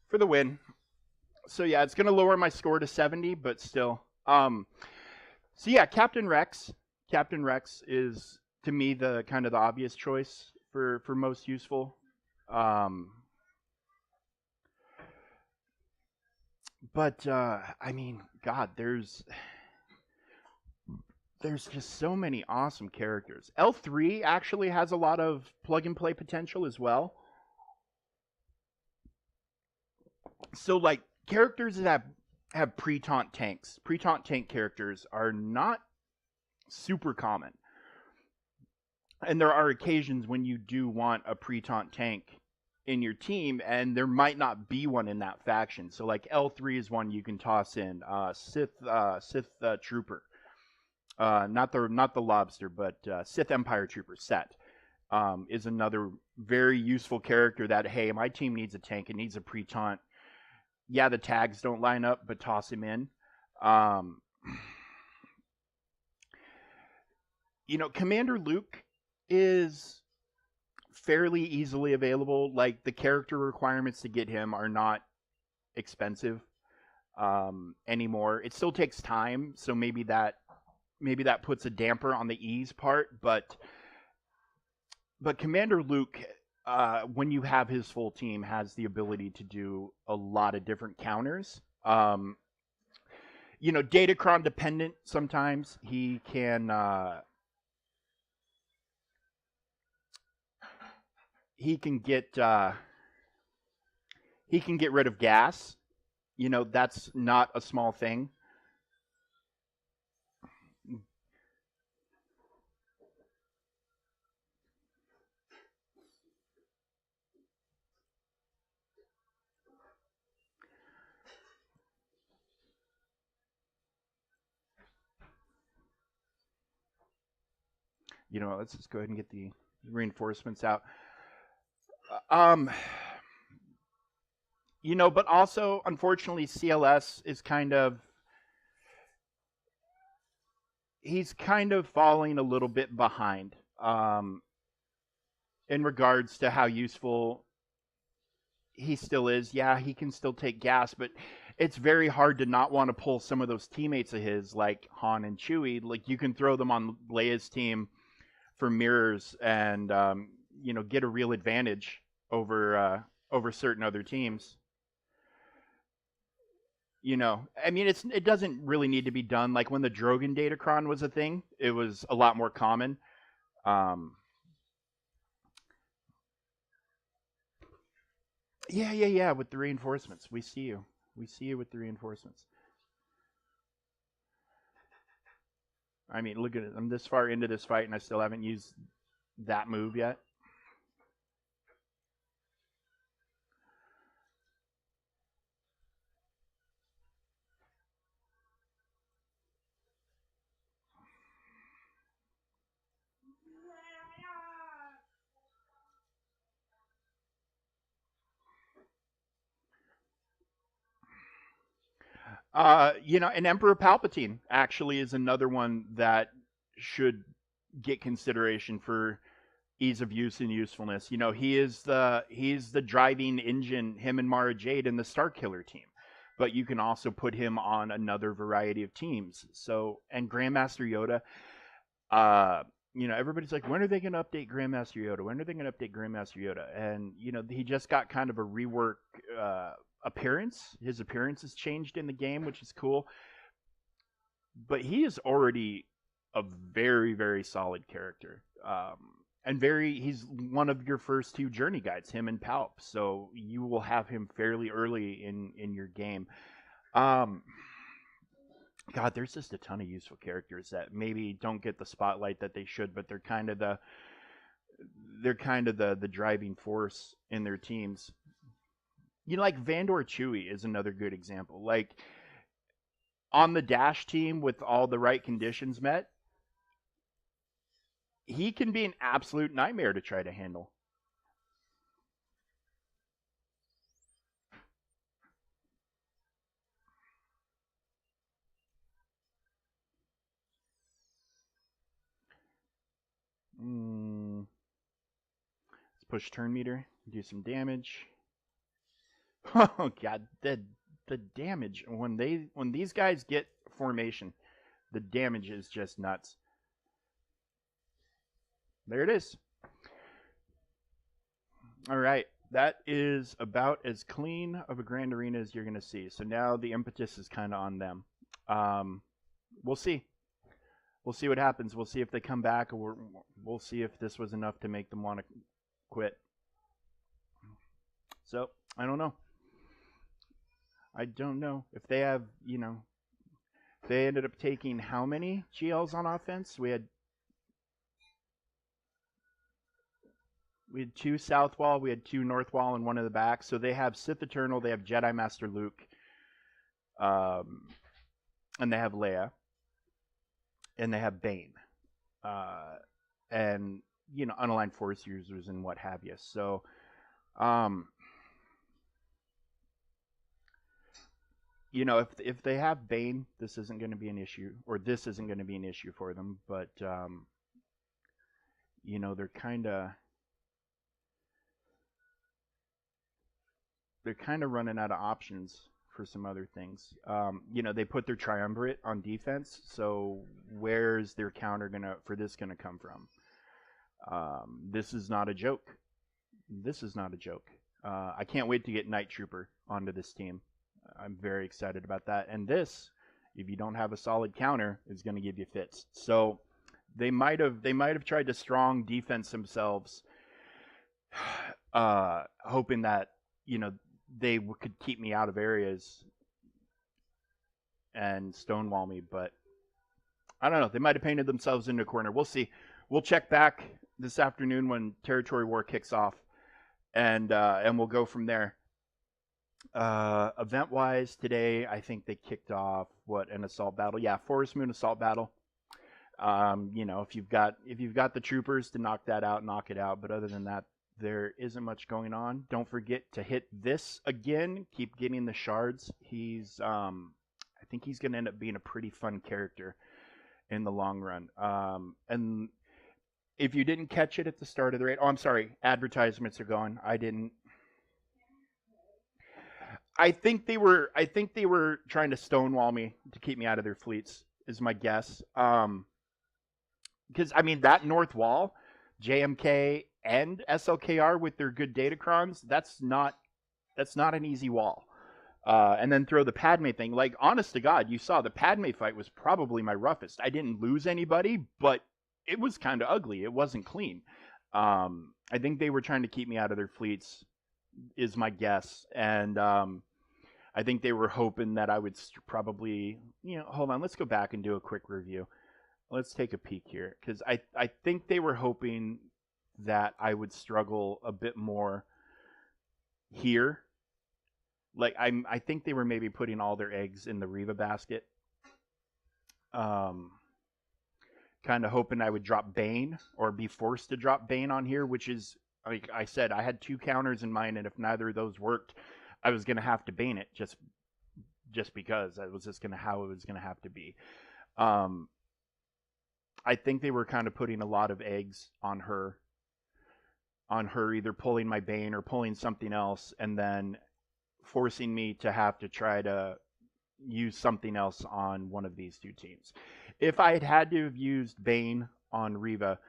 for the win. So yeah, it's going to lower my score to 70, but still. So yeah, Captain Rex. Captain Rex is to me the kind of the obvious choice for most useful. Um, but I mean, God, there's just so many awesome characters. L3 actually has a lot of plug and play potential as well. So like characters that have pre-taunt tanks. Pre-taunt tank characters are not super common. And there are occasions when you do want a pre-taunt tank in your team, and there might not be one in that faction. So like L3 is one you can toss in. Sith Trooper, not the lobster, but Sith Empire Trooper Set is another very useful character. That hey, my team needs a tank. It needs a pre-taunt. Yeah, the tags don't line up, but toss him in. Um, Commander Luke is fairly easily available. Like the character requirements to get him are not expensive anymore. It still takes time, so maybe that puts a damper on the ease part. But Commander Luke, when you have his full team, has the ability to do a lot of different counters. Datacron dependent. Sometimes he can. He can get rid of gas. That's not a small thing. Let's just go ahead and get the reinforcements out. Um, but also, unfortunately, CLS is he's kind of falling a little bit behind in regards to how useful he still is. Yeah, he can still take gas, but it's very hard to not want to pull some of those teammates of his, like Han and Chewie. Like you can throw them on Leia's team for mirrors and get a real advantage over certain other teams. It doesn't really need to be done. Like when the Drogon Datacron was a thing, it was a lot more common. Yeah. With the reinforcements, we see you. We see you with the reinforcements. I mean, look at it. I'm this far into this fight, and I still haven't used that move yet. And Emperor Palpatine actually is another one that should get consideration for ease of use and usefulness. He's the driving engine, him and Mara Jade in the Starkiller team. But you can also put him on another variety of teams. So, and Grandmaster Yoda, everybody's like, when are they going to update Grandmaster Yoda? When are they going to update Grandmaster Yoda? And he just got kind of a rework appearance. His appearance has changed in the game, which is cool. But he is already a very, very solid character. And he's one of your first two journey guides, him and Palp. So you will have him fairly early in your game. God, there's just a ton of useful characters that maybe don't get the spotlight that they should, but they're kind of the driving force in their teams. Like Vandor Chewy is another good example. Like on the Dash team with all the right conditions met, he can be an absolute nightmare to try to handle. Let's push turn meter, do some damage. Oh god, the damage when these guys get formation, the damage is just nuts. There it is. All right, that is about as clean of a Grand Arena as you're going to see. So now the impetus is kind of on them. We'll see. We'll see what happens. We'll see if they come back, or we'll see if this was enough to make them want to quit. So I don't know. I don't know if they have, they ended up taking how many GLs on offense? We had two south wall, we had two north wall, and one in the back. So they have Sith Eternal, they have Jedi Master Luke, um, and they have Leia, and they have Bane, uh, and unaligned Force users and what have you. So, um, if they have Bane, this isn't going to be an issue, or this isn't going to be an issue for them. But they're kind of running out of options for some other things. They put their triumvirate on defense, so where's their counter gonna come from? This is not a joke. This is not a joke. I can't wait to get Night Trooper onto this team. I'm very excited about that. And this, if you don't have a solid counter, is going to give you fits. So they might have tried to strong defense themselves, hoping that they could keep me out of areas and stonewall me. But I don't know. They might have painted themselves into a corner. We'll see. We'll check back this afternoon when Territory War kicks off, and we'll go from there. Event wise today, I think they kicked off an assault battle. Yeah, Forest Moon assault battle. If you've got the troopers to knock that out, knock it out. But other than that, there isn't much going on. Don't forget to hit this again. Keep getting the shards. I think he's going to end up being a pretty fun character in the long run. And if you didn't catch it at the start of the raid, I'm sorry, advertisements are going. I didn't. I think they were trying to stonewall me to keep me out of their fleets, is my guess. Because that north wall, JMK and SLKR with their good datacrons, that's not an easy wall. And then throw the Padme thing. Like, honest to God, you saw the Padme fight was probably my roughest. I didn't lose anybody, but it was kind of ugly. It wasn't clean. I think they were trying to keep me out of their fleets, is my guess. And I think they were hoping that I would probably, hold on, let's go back and do a quick review. Let's take a peek here, because I think they were hoping that I would struggle a bit more here. Like, I think they were maybe putting all their eggs in the Reva basket. Kind of hoping I would drop Bane or be forced to drop Bane on here, which is, like I said, I had two counters in mind, and if neither of those worked, I was going to have to Bane it just because that was just how it was going to have to be. I think they were kind of putting a lot of eggs on her, either pulling my Bane or pulling something else, and then forcing me to have to try to use something else on one of these two teams. If I had to have used Bane on Reva,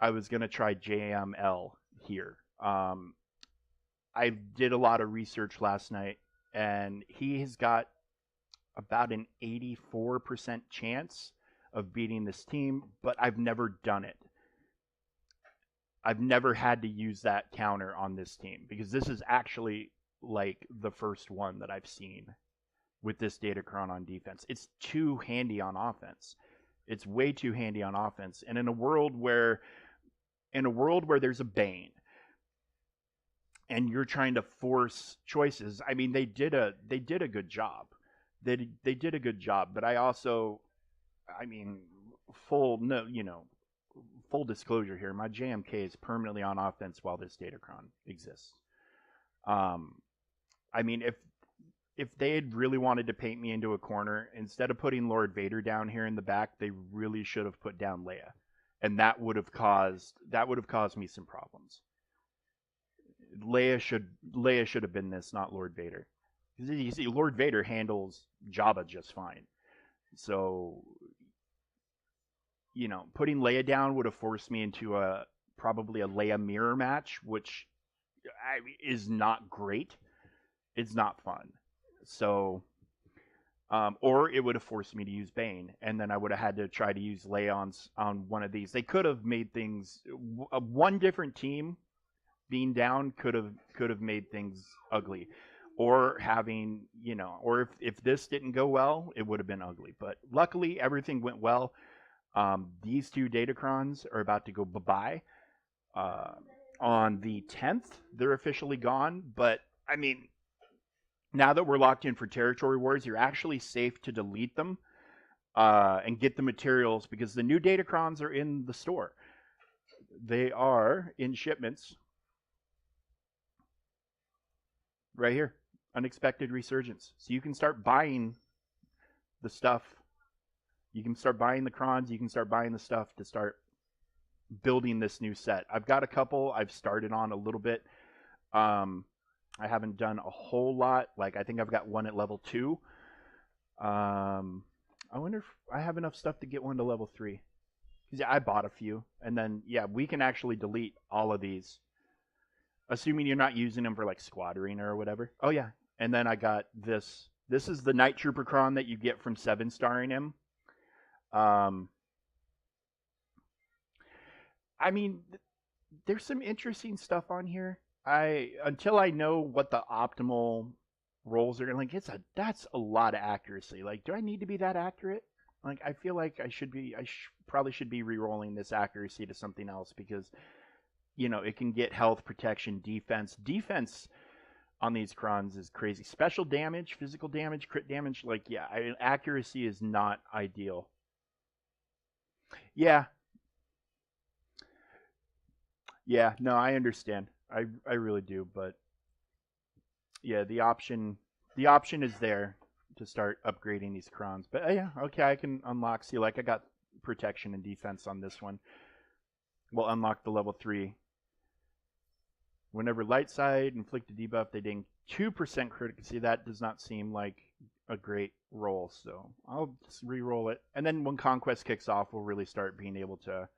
I was going to try JML here. I did a lot of research last night, and he has got about an 84% chance of beating this team, but I've never done it. I've never had to use that counter on this team, because this is actually like the first one that I've seen with this Datacron on defense. It's too handy on offense. It's way too handy on offense. And in a world where there's a Bane and you're trying to force choices, they did a good job. They did a good job, but I also, full disclosure here, my JMK is permanently on offense while this Datacron exists. If they had really wanted to paint me into a corner, instead of putting Lord Vader down here in the back, they really should have put down Leia, and that would have caused me some problems. Leia should have been this, not Lord Vader. You see, Lord Vader handles Jabba just fine. So, putting Leia down would have forced me into probably a Leia mirror match, which is not great. It's not fun. So, or it would have forced me to use Bane, and then I would have had to try to use Leia on one of these. They could have made things. One different team being down could have made things ugly, or having, or if this didn't go well, it would have been ugly. But luckily, everything went well. These two Datacrons are about to go bye-bye. Uh, on the 10th, they're officially gone. But, I mean, now that we're locked in for Territory Wars, you're actually safe to delete them and get the materials because the new Datacrons are in the store. They are in shipments right here. Unexpected Resurgence. So you can start buying the stuff. You can start buying the crons. You can start buying the stuff to start building this new set. I've got a couple. I've started on a little bit. I haven't done a whole lot. Like, I think I've got one at level 2. I wonder if I have enough stuff to get one to level 3. Because, yeah, I bought a few. And then, yeah, we can actually delete all of these. Assuming you're not using them for, like, squad arena or whatever. Oh, yeah. And then I got this. This is the Night Trooper Cron that you get from 7-starring him. I mean, there's some interesting stuff on here. Until I know what the optimal rolls are, like that's a lot of accuracy. Like, do I need to be that accurate? Like, I feel like probably should be re-rolling this accuracy to something else because, it can get health, protection, defense. Defense on these crons is crazy. Special damage, physical damage, crit damage. Like, yeah, accuracy is not ideal. Yeah. Yeah, no, I understand. I really do, but yeah, the option is there to start upgrading these crons. But yeah, okay, I can unlock. See, like I got protection and defense on this one. We'll unlock the level 3. Whenever light side inflict a debuff, they gain 2% critical. See, that does not seem like a great roll, so I'll just re-roll it. And then when Conquest kicks off, we'll really start being able to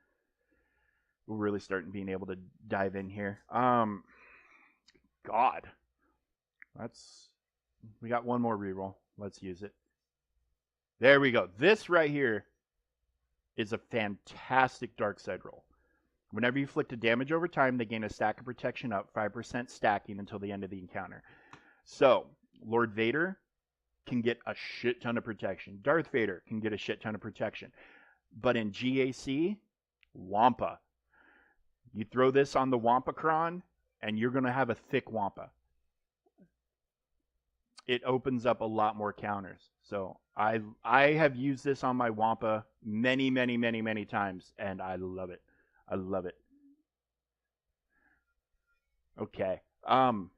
dive in here. God. We got one more reroll. Let's use it. There we go. This right here is a fantastic dark side roll. Whenever you inflict a damage over time, they gain a stack of protection up, 5% stacking until the end of the encounter. So, Lord Vader can get a shit ton of protection. Darth Vader can get a shit ton of protection. But in GAC, Wampa. You throw this on the Wampacron, and you're going to have a thick Wampa. It opens up a lot more counters. So I have used this on my Wampa many, many, many, many times, and I love it. I love it. Okay. So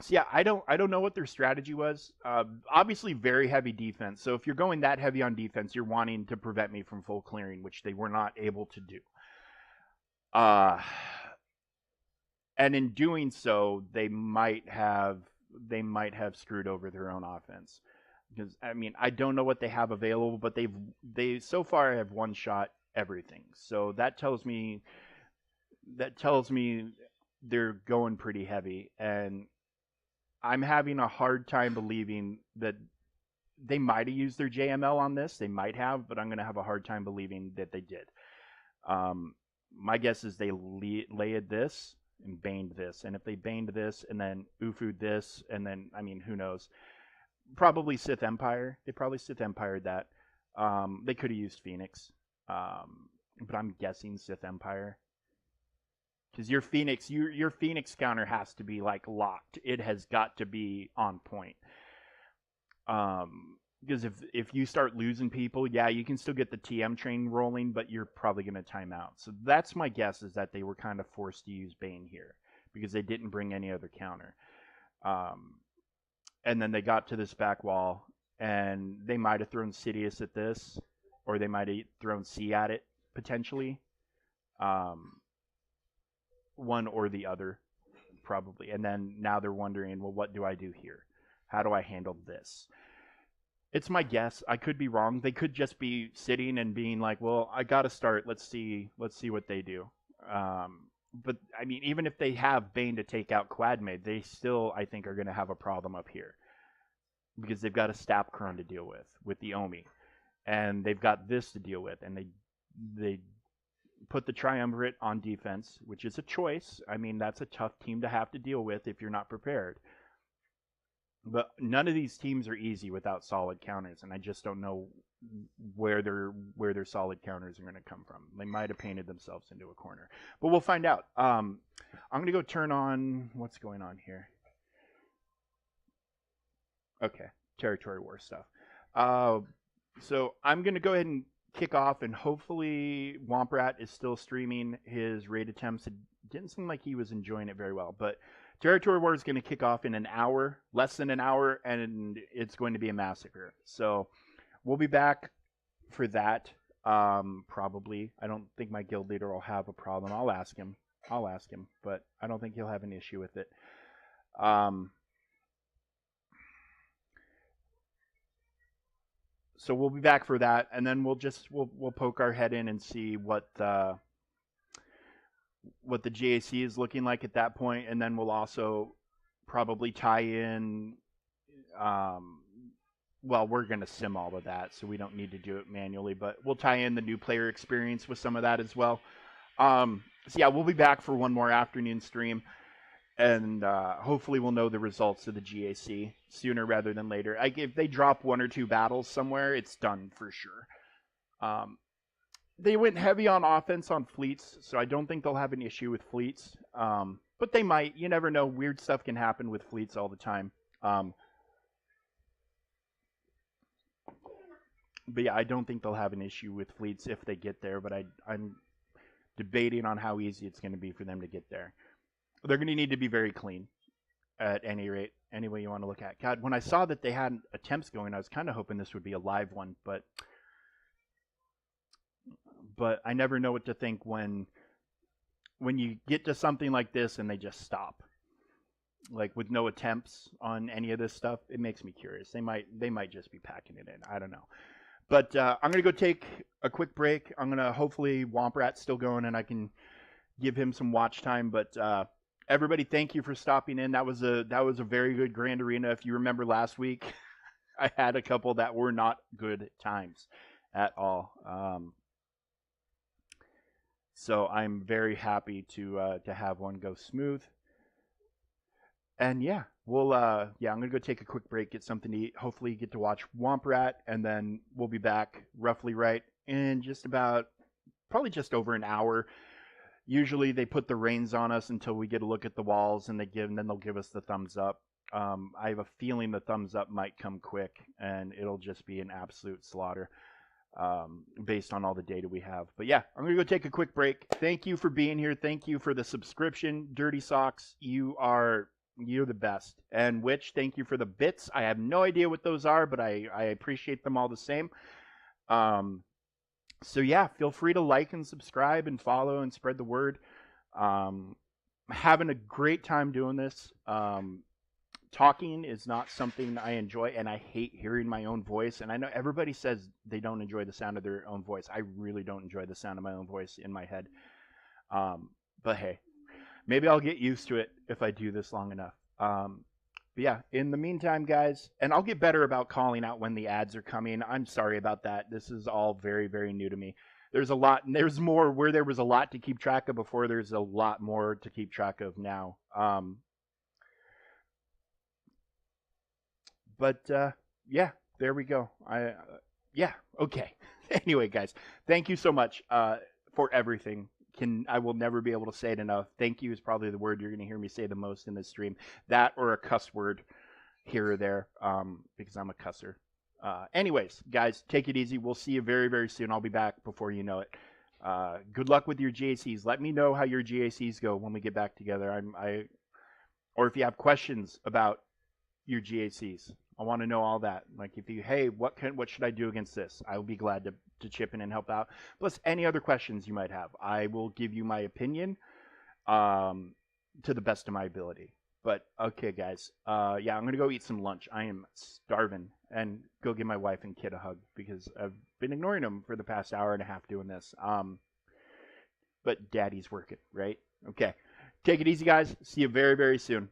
yeah, I don't know what their strategy was. Obviously, very heavy defense. So if you're going that heavy on defense, you're wanting to prevent me from full clearing, which they were not able to do. And in doing so, they might have screwed over their own offense. Because I mean, I don't know what they have available, but they so far have one shot everything. So that tells me they're going pretty heavy, and I'm having a hard time believing that they might have used their JML on this. They might have, but I'm going to have a hard time believing that they did. My guess is they laid this and baned this, and if they baned this and then Ufu'd this, and then I mean, who knows? Probably Sith Empire. They probably Sith Empire'd that. They could have used Phoenix, but I'm guessing Sith Empire. Because your Phoenix counter has to be like locked. It has got to be on point. Because if you start losing people, yeah, you can still get the TM train rolling, but you're probably going to time out. So that's my guess, is that they were kind of forced to use Bane here because they didn't bring any other counter. And then they got to this back wall, and they might have thrown Sidious at this, or they might have thrown C at it potentially. One or the other, probably. And then now they're wondering, well, what do I do here? How do I handle this? It's my guess. I could be wrong. They could just be sitting and being like, well, I got to start. Let's see what they do. But, I mean, even if they have Bane to take out Quadmade, they still, I think, are going to have a problem up here. Because they've got a Stapcron to deal with the Omi. And they've got this to deal with. And they put the Triumvirate on defense, which is a choice. I mean, that's a tough team to have to deal with if you're not prepared. But none of these teams are easy without solid counters, and I just don't know where their solid counters are going to come from. They might have painted themselves into a corner, but we'll find out. I'm going to go turn on what's going on here. Okay, territory war stuff. So I'm going to go ahead and kick off, and hopefully Womprat is still streaming his raid attempts. It didn't seem like he was enjoying it very well, but Territory War is going to kick off in an hour, less than an hour, and it's going to be a massacre. So we'll be back for that. Probably. I don't think my guild leader will have a problem. I'll ask him, but I don't think he'll have an issue with it. So we'll be back for that, and then we'll poke our head in and see what the GAC is looking like at that point, and then we'll also probably tie in. Well, we're going to sim all of that, so we don't need to do it manually, but we'll tie in the new player experience with some of that as well. So yeah, we'll be back for one more afternoon stream, and hopefully we'll know the results of the GAC sooner rather than later. If they drop 1 or 2 battles somewhere, it's done for sure. They went heavy on offense on fleets, so I don't think they'll have an issue with fleets. But they might. You never know. Weird stuff can happen with fleets all the time. But yeah, I don't think they'll have an issue with fleets if they get there, but I'm debating on how easy it's going to be for them to get there. They're going to need to be very clean at any rate, any way you want to look at. God, when I saw that they had attempts going, I was kind of hoping this would be a live one, but I never know what to think when you get to something like this and they just stop. Like with no attempts on any of this stuff, it makes me curious. They might just be packing it in. I don't know. But I'm going to go take a quick break. I'm going to hopefully Womprat's still going and I can give him some watch time. But everybody, thank you for stopping in. That was a very good Grand Arena. If you remember last week, I had a couple that were not good times at all. So I'm very happy to have one go smooth. And yeah, I'm gonna go take a quick break, get something to eat. Hopefully, get to watch Womprat, and then we'll be back roughly right in probably just over an hour. Usually, they put the reins on us until we get a look at the walls, and then they'll give us the thumbs up. I have a feeling the thumbs up might come quick, and it'll just be an absolute slaughter. Based on all the data we have. But yeah, I'm going to go take a quick break. Thank you for being here. Thank you for the subscription. Dirty Socks, you're the best. And Witch, thank you for the bits. I have no idea what those are, but I appreciate them all the same. So yeah, feel free to like and subscribe and follow and spread the word. I'm having a great time doing this. Talking is not something I enjoy, and I hate hearing my own voice. And I know everybody says they don't enjoy the sound of their own voice. I really don't enjoy the sound of my own voice in my head. But hey, maybe I'll get used to it if I do this long enough. But yeah, in the meantime, guys, and I'll get better about calling out when the ads are coming. I'm sorry about that. This is all very, very new to me. There's more where there was a lot to keep track of before. There's a lot more to keep track of now. But yeah, there we go. Okay. Anyway, guys, thank you so much for everything. I will never be able to say it enough. Thank you is probably the word you're going to hear me say the most in this stream. That or a cuss word here or there, because I'm a cusser. Anyways, guys, take it easy. We'll see you very, very soon. I'll be back before you know it. Good luck with your GACs. Let me know how your GACs go when we get back together. Or if you have questions about your GACs. I want to know all that. Like what should I do against this? I will be glad to chip in and help out. Plus any other questions you might have. I will give you my opinion to the best of my ability. But okay, guys. I'm going to go eat some lunch. I am starving, and go give my wife and kid a hug because I've been ignoring them for the past hour and a half doing this. But daddy's working, right? Okay. Take it easy, guys. See you very, very soon.